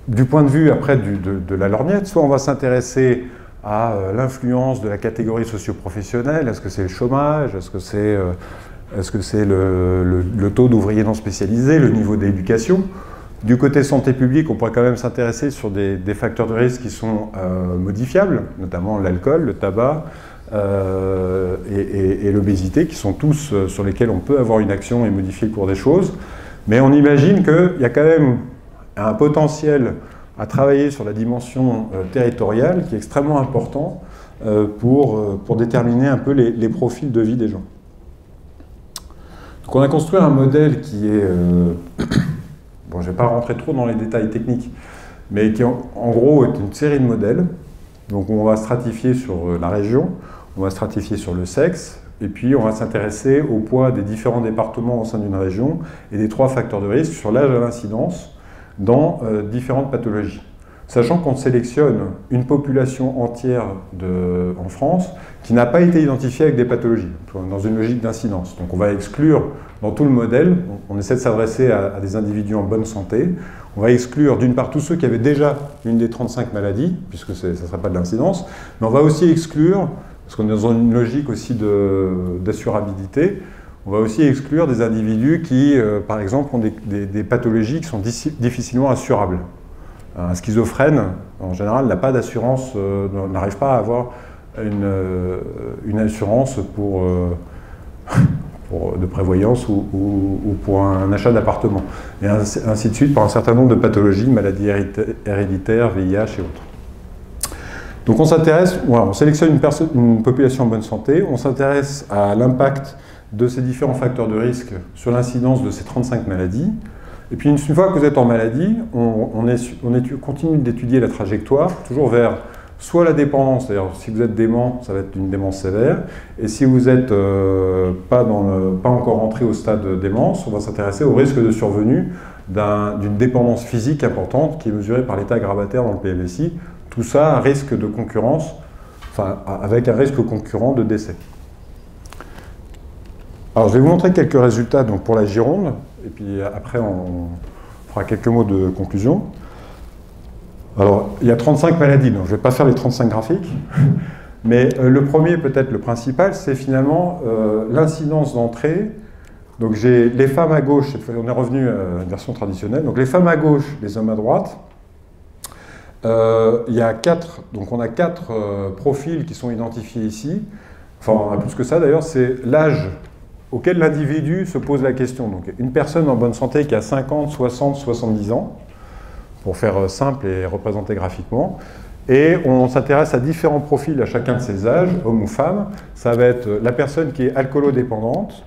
du point de vue après de la lorgnette, soit on va s'intéresser à l'influence de la catégorie socio-professionnelle, est-ce que c'est le chômage, est-ce que c'est le taux d'ouvriers non spécialisés, le niveau d'éducation. Du côté santé publique, on pourrait quand même s'intéresser sur des facteurs de risque qui sont modifiables, notamment l'alcool, le tabac et l'obésité, qui sont tous sur lesquels on peut avoir une action et modifier le cours des choses. Mais on imagine qu'il y a quand même un potentiel à travailler sur la dimension territoriale qui est extrêmement important pour déterminer un peu les profils de vie des gens. Donc on a construit un modèle qui est... bon, je ne vais pas rentrer trop dans les détails techniques, mais qui en gros est une série de modèles. Donc on va stratifier sur la région, on va stratifier sur le sexe, et puis on va s'intéresser au poids des différents départements au sein d'une région et des 3 facteurs de risque sur l'âge à l'incidence dans différentes pathologies. Sachant qu'on sélectionne une population entière en France qui n'a pas été identifiée avec des pathologies, dans une logique d'incidence. Donc on va exclure, dans tout le modèle, on essaie de s'adresser à des individus en bonne santé, on va exclure d'une part tous ceux qui avaient déjà une des 35 maladies, puisque ça ne serait pas de l'incidence, mais on va aussi exclure, parce qu'on est dans une logique aussi d'assurabilité, on va aussi exclure des individus qui, par exemple, ont des pathologies qui sont difficilement assurables. Un schizophrène, en général, n'a pas d'assurance, n'arrive pas à avoir une assurance de prévoyance ou pour un achat d'appartement. Et ainsi de suite pour un certain nombre de pathologies, maladies héréditaires, VIH et autres. Donc on s'intéresse, voilà, on sélectionne une population en bonne santé, on s'intéresse à l'impact de ces différents facteurs de risque sur l'incidence de ces 35 maladies. Et puis une fois que vous êtes en maladie, on continue d'étudier la trajectoire, toujours vers soit la dépendance, c'est-à-dire si vous êtes dément, ça va être une démence sévère, et si vous n'êtes pas encore entré au stade de démence, on va s'intéresser au risque de survenue d'une dépendance physique importante qui est mesurée par l'état gravataire dans le PMSI. Tout ça à risque de concurrence, enfin avec un risque concurrent de décès. Alors je vais vous montrer quelques résultats donc, pour la Gironde, et puis après on fera quelques mots de conclusion. Alors, il y a 35 maladies, donc je ne vais pas faire les 35 graphiques, mais le premier, peut-être le principal, c'est finalement l'incidence d'entrée. Donc j'ai les femmes à gauche, on est revenu à une version traditionnelle, donc les femmes à gauche, les hommes à droite. Il y a on a quatre profils qui sont identifiés ici. Enfin, on a plus que ça d'ailleurs, c'est l'âge auquel l'individu se pose la question. Donc une personne en bonne santé qui a 50, 60, 70 ans, pour faire simple et représenter graphiquement. Et on s'intéresse à différents profils à chacun de ces âges, hommes ou femmes. Ça va être la personne qui est alcoolodépendante,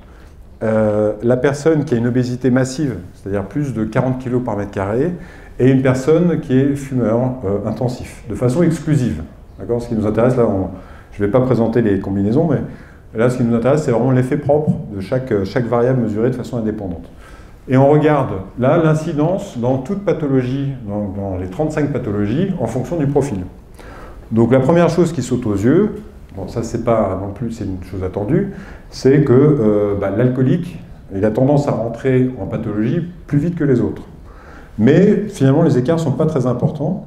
la personne qui a une obésité massive, c'est-à-dire plus de 40 kg par mètre carré, et une personne qui est fumeur intensif, de façon exclusive. Ce qui nous intéresse, là, je ne vais pas présenter les combinaisons, mais là, ce qui nous intéresse, c'est vraiment l'effet propre de chaque variable mesurée de façon indépendante. Et on regarde, là, l'incidence dans toute pathologie, dans les 35 pathologies, en fonction du profil. Donc la première chose qui saute aux yeux, bon, ça c'est pas non plus, c'est une chose attendue, c'est que l'alcoolique, il a tendance à rentrer en pathologie plus vite que les autres. Mais finalement, les écarts ne sont pas très importants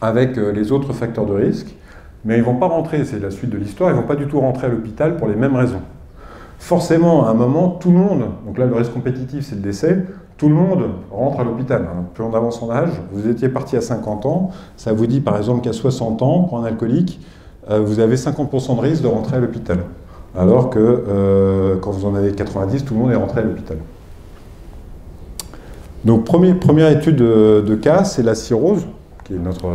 avec les autres facteurs de risque, mais ils ne vont pas rentrer, c'est la suite de l'histoire, ils ne vont pas du tout rentrer à l'hôpital pour les mêmes raisons. Forcément, à un moment, tout le monde, donc là le risque compétitif c'est le décès, tout le monde rentre à l'hôpital. Plus on avance en âge, vous étiez parti à 50 ans, ça vous dit par exemple qu'à 60 ans, pour un alcoolique, vous avez 50% de risque de rentrer à l'hôpital. Alors que quand vous en avez 90, tout le monde est rentré à l'hôpital. Donc première étude de cas, c'est la cirrhose, qui est notre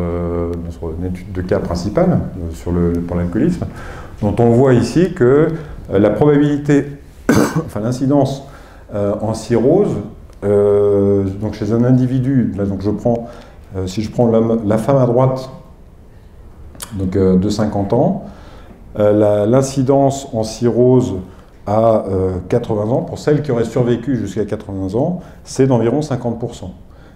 étude de cas principale pour l'alcoolisme, dont on voit ici que la probabilité, enfin l'incidence en cirrhose, donc chez un individu, là, donc si je prends la femme à droite, donc de 50 ans, l'incidence en cirrhose à 80 ans, pour celles qui auraient survécu jusqu'à 80 ans, c'est d'environ 50%.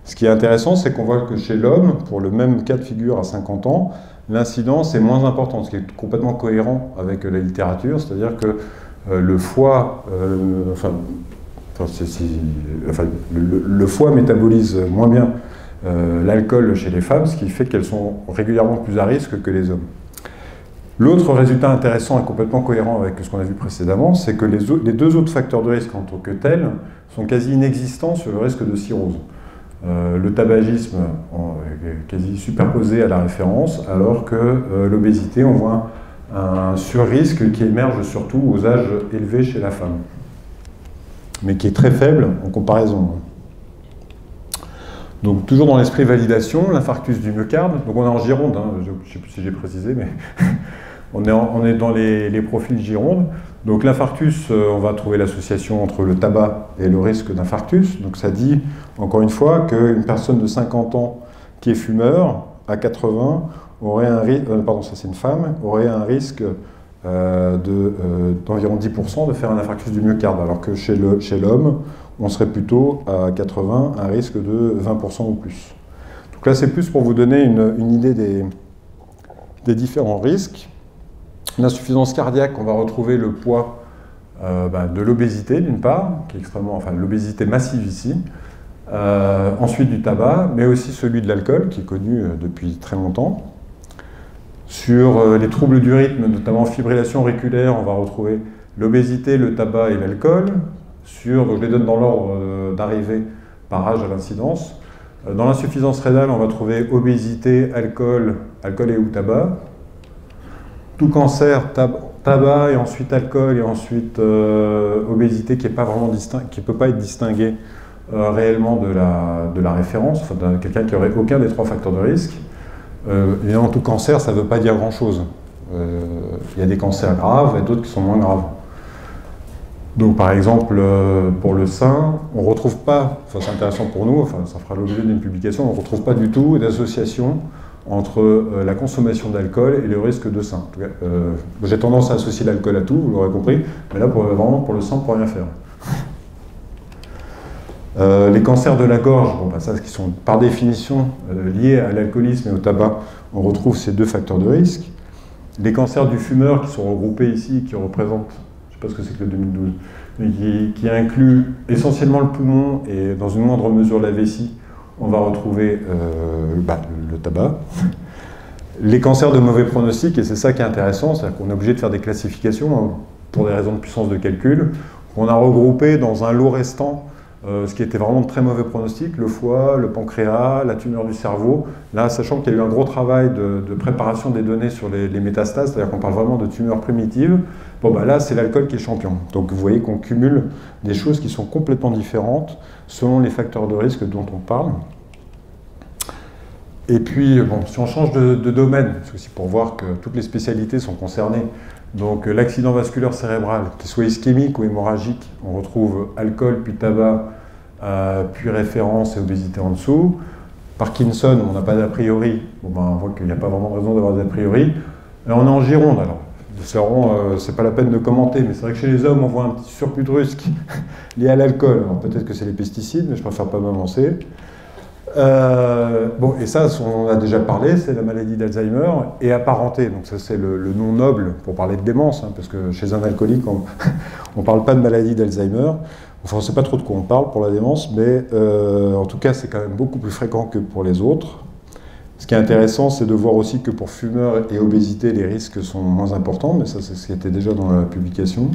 Ce qui est intéressant, c'est qu'on voit que chez l'homme, pour le même cas de figure à 50 ans, l'incidence est moins importante, ce qui est complètement cohérent avec la littérature, c'est-à-dire que le foie, le foie métabolise moins bien l'alcool chez les femmes, ce qui fait qu'elles sont régulièrement plus à risque que les hommes. L'autre résultat intéressant et complètement cohérent avec ce qu'on a vu précédemment, c'est que les deux autres facteurs de risque en tant que tels sont quasi inexistants sur le risque de cirrhose. Le tabagisme est quasi superposé à la référence, alors que l'obésité, on voit un surrisque qui émerge surtout aux âges élevés chez la femme, mais qui est très faible en comparaison. Donc toujours dans l'esprit validation, l'infarctus du myocarde, donc on est en Gironde, je ne sais plus si j'ai précisé, mais on est dans les profils Gironde. Donc l'infarctus, on va trouver l'association entre le tabac et le risque d'infarctus. Donc ça dit, encore une fois, qu'une personne de 50 ans qui est fumeur, à 80, aurait un risque, pardon, ça c'est une femme, aurait un risque d'environ 10% de faire un infarctus du myocarde, alors que chez l'homme, on serait plutôt à 80, un risque de 20% ou plus. Donc là, c'est plus pour vous donner une idée des différents risques. L'insuffisance cardiaque, on va retrouver le poids de l'obésité, d'une part, qui est extrêmement, enfin l'obésité massive ici, ensuite du tabac, mais aussi celui de l'alcool, qui est connu depuis très longtemps. Sur les troubles du rythme, notamment fibrillation auriculaire, on va retrouver l'obésité, le tabac et l'alcool. Donc je les donne dans l'ordre d'arrivée par âge à l'incidence. Dans l'insuffisance rénale, on va trouver obésité, alcool et ou tabac. Tout cancer, tabac et ensuite alcool et ensuite obésité qui ne peut pas être distingué réellement de la référence, enfin, de quelqu'un qui n'aurait aucun des trois facteurs de risque. Évidemment, tout cancer, ça ne veut pas dire grand-chose. Il y a des cancers graves et d'autres qui sont moins graves. Donc par exemple, pour le sein, on ne retrouve pas, enfin c'est intéressant pour nous, enfin ça fera l'objet d'une publication, on ne retrouve pas du tout d'association entre la consommation d'alcool et le risque de sein. J'ai tendance à associer l'alcool à tout, vous l'aurez compris, mais là vraiment pour le sein, pour rien faire. Les cancers de la gorge, ça, qui sont par définition liés à l'alcoolisme et au tabac, on retrouve ces deux facteurs de risque. Les cancers du fumeur qui sont regroupés ici, qui représentent, je ne sais pas ce que c'est que le 2012, mais qui inclut essentiellement le poumon et dans une moindre mesure la vessie, on va retrouver le tabac, les cancers de mauvais pronostic, et c'est ça qui est intéressant, c'est-à-dire qu'on est obligé de faire des classifications hein, pour des raisons de puissance de calcul. On a regroupé dans un lot restant ce qui était vraiment de très mauvais pronostic, le foie, le pancréas, la tumeur du cerveau. Là, sachant qu'il y a eu un gros travail de préparation des données sur les métastases, c'est-à-dire qu'on parle vraiment de tumeurs primitives, bon, bah là, c'est l'alcool qui est champion. Donc vous voyez qu'on cumule des choses qui sont complètement différentes selon les facteurs de risque dont on parle. Et puis, bon, si on change de domaine, c'est aussi pour voir que toutes les spécialités sont concernées. Donc l'accident vasculaire cérébral, qu'il soit ischémique ou hémorragique, on retrouve alcool, puis tabac, puis référence et obésité en dessous. Parkinson, on n'a pas d'a priori, bon, ben, on voit qu'il n'y a pas vraiment de raison d'avoir d'a priori. Là, on est en Gironde, alors. C'est pas la peine de commenter, mais c'est vrai que chez les hommes, on voit un petit surplus de risque lié à l'alcool. Peut-être que c'est les pesticides, mais je préfère pas m'avancer. Bon, et ça, on en a déjà parlé, c'est la maladie d'Alzheimer et apparentée. Donc ça, c'est le nom noble pour parler de démence, hein, parce que chez un alcoolique, on ne parle pas de maladie d'Alzheimer. Enfin, on ne sait pas trop de quoi on parle pour la démence, mais en tout cas, c'est quand même beaucoup plus fréquent que pour les autres. Ce qui est intéressant, c'est de voir aussi que pour fumeurs et obésité, les risques sont moins importants, mais ça, c'est ce qui était déjà dans la publication.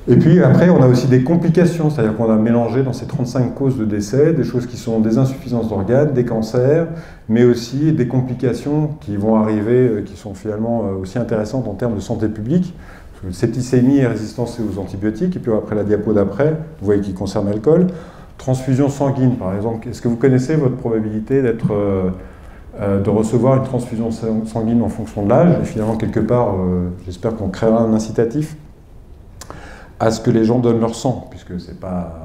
Et puis après, on a aussi des complications, c'est-à-dire qu'on a mélangé dans ces 35 causes de décès des choses qui sont des insuffisances d'organes, des cancers, mais aussi des complications qui vont arriver, qui sont finalement aussi intéressantes en termes de santé publique. Septicémie et résistance aux antibiotiques, et puis après la diapo d'après, vous voyez qui concerne l'alcool. Transfusion sanguine, par exemple. Est-ce que vous connaissez votre probabilité de recevoir une transfusion sanguine en fonction de l'âge? Et finalement, quelque part, j'espère qu'on créera un incitatif à ce que les gens donnent leur sang, puisque c'est pas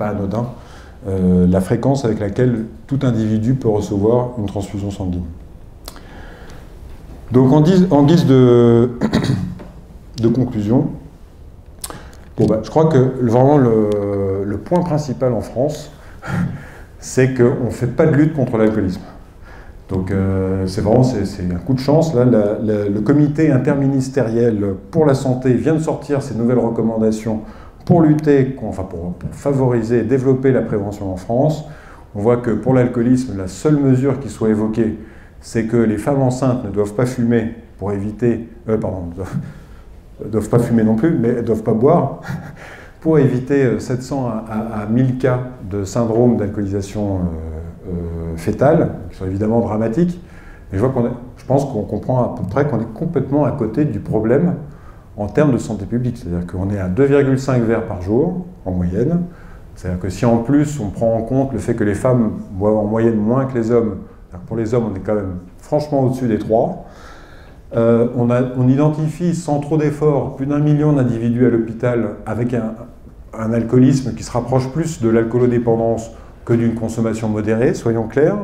anodin, la fréquence avec laquelle tout individu peut recevoir une transfusion sanguine. Donc en guise de conclusion, bon, bah, je crois que vraiment le point principal en France, c'est qu'on ne fait pas de lutte contre l'alcoolisme. Donc c'est un coup de chance. Là, le comité interministériel pour la santé vient de sortir ses nouvelles recommandations pour lutter, enfin pour favoriser et développer la prévention en France. On voit que pour l'alcoolisme, la seule mesure qui soit évoquée, c'est que les femmes enceintes ne doivent pas fumer pour éviter... doivent pas fumer non plus, mais elles ne doivent pas boire pour éviter 700 à 1000 cas de syndrome d'alcoolisation fétale, qui sont évidemment dramatiques. Mais je pense qu'on comprend à peu près qu'on est complètement à côté du problème en termes de santé publique. C'est-à-dire qu'on est à 2,5 verres par jour, en moyenne. C'est-à-dire que si en plus on prend en compte le fait que les femmes boivent en moyenne moins que les hommes, pour les hommes on est quand même franchement au-dessus des 3, on identifie sans trop d'efforts plus d'1 million d'individus à l'hôpital avec un alcoolisme qui se rapproche plus de l'alcoolodépendance que d'une consommation modérée, soyons clairs.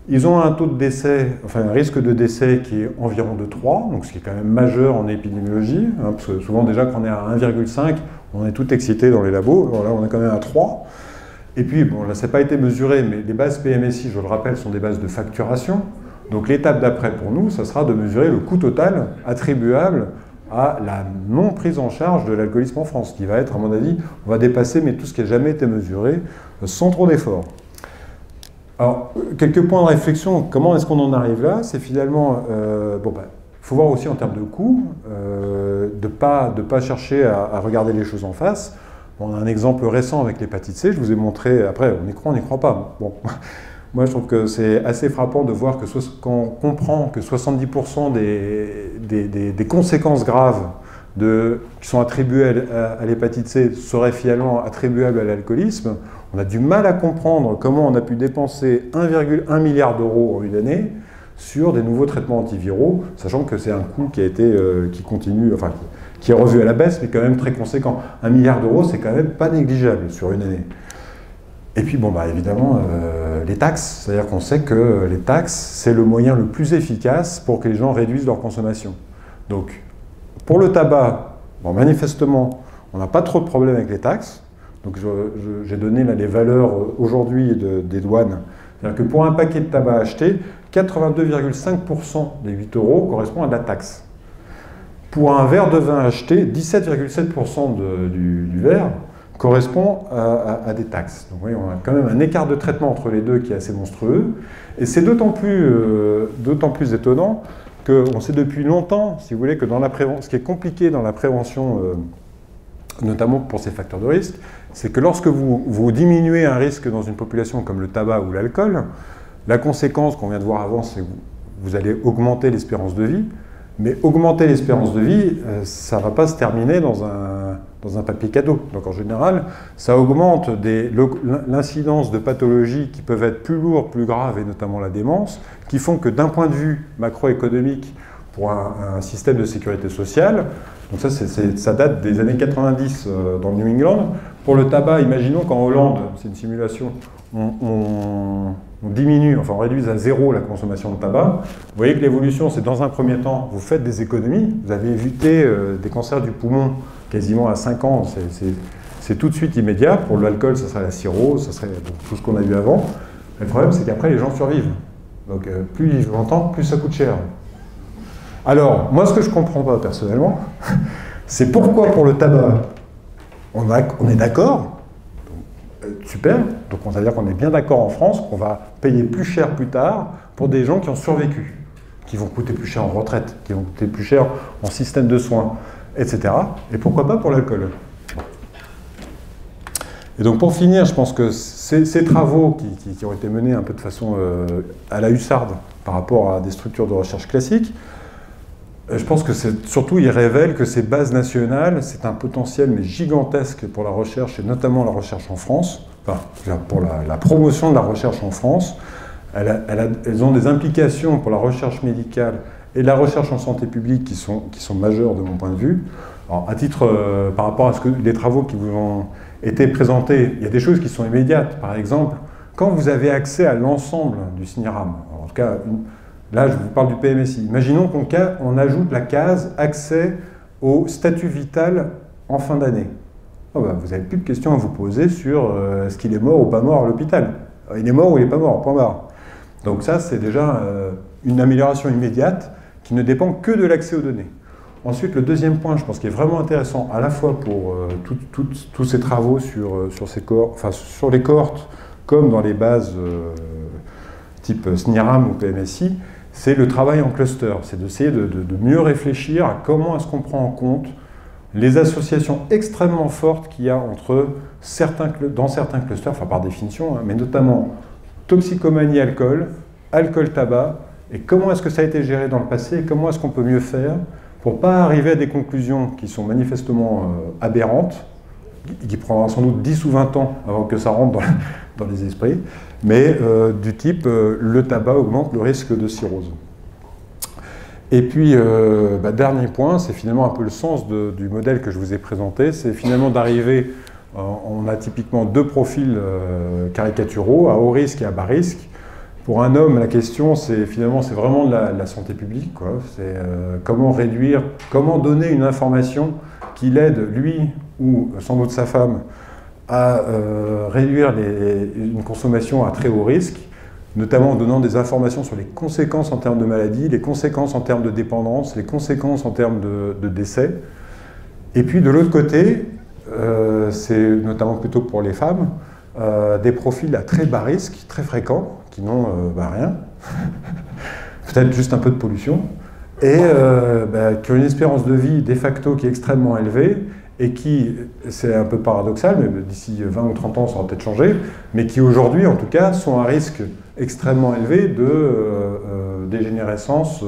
Ils ont un taux de décès, enfin un risque de décès qui est environ de 3, donc ce qui est quand même majeur en épidémiologie, hein, parce que souvent déjà quand on est à 1,5, on est tout excité dans les labos, alors là on est quand même à 3. Et puis, bon là ça n'a pas été mesuré, mais les bases PMSI, je le rappelle, sont des bases de facturation. Donc l'étape d'après pour nous, ça sera de mesurer le coût total attribuable à la non prise en charge de l'alcoolisme en France, qui va être, à mon avis, on va dépasser, mais tout ce qui n'a jamais été mesuré, sans trop d'efforts. Alors, quelques points de réflexion, comment est-ce qu'on en arrive là? C'est finalement, faut voir aussi en termes de coûts, de pas chercher à regarder les choses en face. Bon, on a un exemple récent avec l'hépatite C, je vous ai montré, après, on n'y croit pas. Bon. Moi, je trouve que c'est assez frappant de voir que quand on comprend que 70% des conséquences graves qui sont attribuées à l'hépatite C seraient finalement attribuables à l'alcoolisme, on a du mal à comprendre comment on a pu dépenser 1,1 milliard d'euros en une année sur des nouveaux traitements antiviraux, sachant que c'est un coût qui continue, enfin, qui est revu à la baisse, mais quand même très conséquent. 1 milliard d'euros, c'est quand même pas négligeable sur une année. Et puis, bon, bah, évidemment, les taxes, c'est-à-dire qu'on sait que les taxes, c'est le moyen le plus efficace pour que les gens réduisent leur consommation. Donc, pour le tabac, bon, manifestement, on n'a pas trop de problème avec les taxes. Donc, j'ai donné là les valeurs aujourd'hui des douanes. C'est-à-dire que pour un paquet de tabac acheté, 82,5% des 8 euros correspond à de la taxe. Pour un verre de vin acheté, 17,7% du verre correspond à des taxes. Donc, vous voyez, on a quand même un écart de traitement entre les deux qui est assez monstrueux. Et c'est d'autant plus étonnant qu'on sait depuis longtemps, si vous voulez, que dans la prévention, ce qui est compliqué dans la prévention, notamment pour ces facteurs de risque, c'est que lorsque vous diminuez un risque dans une population comme le tabac ou l'alcool, la conséquence qu'on vient de voir avant, c'est que vous allez augmenter l'espérance de vie, mais augmenter l'espérance de vie, ça ne va pas se terminer dans un papier cadeau. Donc en général, ça augmente l'incidence de pathologies qui peuvent être plus lourdes, plus graves, et notamment la démence, qui font que d'un point de vue macroéconomique, pour un système de sécurité sociale, donc ça date des années 90 dans le New England. Pour le tabac, imaginons qu'en Hollande, c'est une simulation, on diminue, enfin on réduise à zéro la consommation de tabac. Vous voyez que l'évolution, c'est dans un premier temps, vous faites des économies, vous avez évité des cancers du poumon quasiment à 5 ans, c'est tout de suite immédiat. Pour l'alcool, ça serait la cirrhose, ça serait tout ce qu'on a vu avant. Le problème, c'est qu'après, les gens survivent. Donc plus ils vivent longtemps, plus ça coûte cher. Alors, moi, ce que je ne comprends pas personnellement, c'est pourquoi pour le tabac, on est d'accord, super, donc on va dire qu'on est bien d'accord en France, qu'on va payer plus cher plus tard pour des gens qui ont survécu, qui vont coûter plus cher en retraite, qui vont coûter plus cher en système de soins, etc. Et pourquoi pas pour l'alcool? Et donc pour finir, je pense que ces travaux qui ont été menés un peu de façon à la hussarde par rapport à des structures de recherche classiques, je pense que surtout, ils révèlent que ces bases nationales, c'est un potentiel mais gigantesque pour la recherche, et notamment la recherche en France, enfin, pour la promotion de la recherche en France. Elles ont des implications pour la recherche médicale et la recherche en santé publique qui sont majeures de mon point de vue. Alors, à titre, par rapport à les travaux qui vous ont été présentés, il y a des choses qui sont immédiates. Par exemple, quand vous avez accès à l'ensemble du SNIRAM, en tout cas, là, je vous parle du PMSI. Imaginons qu'on ajoute la case accès au statut vital en fin d'année. Oh ben, vous n'avez plus de questions à vous poser sur est-ce qu'il est mort ou pas mort à l'hôpital. Il est mort ou il n'est pas mort, point barre. Donc ça, c'est déjà une amélioration immédiate qui ne dépend que de l'accès aux données. Ensuite, le deuxième point, je pense, qui est vraiment intéressant, à la fois pour tous ces travaux sur les cohortes, comme dans les bases type SNIRAM ou PMSI, c'est le travail en cluster, c'est d'essayer de mieux réfléchir à comment est-ce qu'on prend en compte les associations extrêmement fortes qu'il y a dans certains clusters, enfin par définition, hein, mais notamment toxicomanie alcool, alcool-tabac, et comment est-ce que ça a été géré dans le passé, et comment est-ce qu'on peut mieux faire pour ne pas arriver à des conclusions qui sont manifestement aberrantes, qui prendra sans doute 10 ou 20 ans avant que ça rentre dans les esprits, mais du type le tabac augmente le risque de cirrhose. Et puis, dernier point, c'est finalement un peu le sens du modèle que je vous ai présenté, c'est finalement d'arriver, on a typiquement deux profils caricaturaux, à haut risque et à bas risque. Pour un homme, la question, c'est vraiment de la santé publique, quoi. C'est comment donner une information qui l'aide, lui ou sans doute sa femme, à réduire une consommation à très haut risque, notamment en donnant des informations sur les conséquences en termes de maladie, les conséquences en termes de dépendance, les conséquences en termes de décès. Et puis de l'autre côté, c'est notamment plutôt pour les femmes, des profils à très bas risque, très fréquents, qui n'ont rien, peut-être juste un peu de pollution, et qui ont une espérance de vie de facto qui est extrêmement élevée, et qui, c'est un peu paradoxal, mais d'ici 20 ou 30 ans ça aura peut-être changé, mais qui aujourd'hui en tout cas sont à risque extrêmement élevé de dégénérescence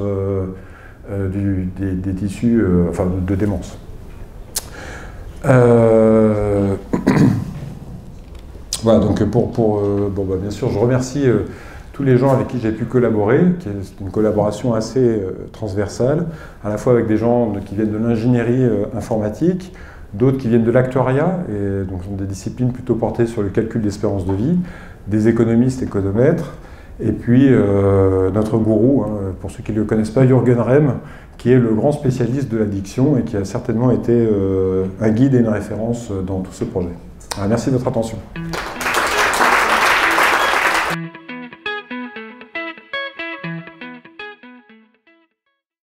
des tissus, enfin de démence. Voilà, donc bien sûr, je remercie tous les gens avec qui j'ai pu collaborer, c'est une collaboration assez transversale, à la fois avec des gens qui viennent de l'ingénierie informatique, d'autres qui viennent de l'actuariat, et donc sont des disciplines plutôt portées sur le calcul d'espérance de vie, des économistes, économètres, et puis notre gourou, hein, pour ceux qui ne le connaissent pas, Jürgen Rehm, qui est le grand spécialiste de l'addiction et qui a certainement été un guide et une référence dans tout ce projet. Alors, merci de votre attention.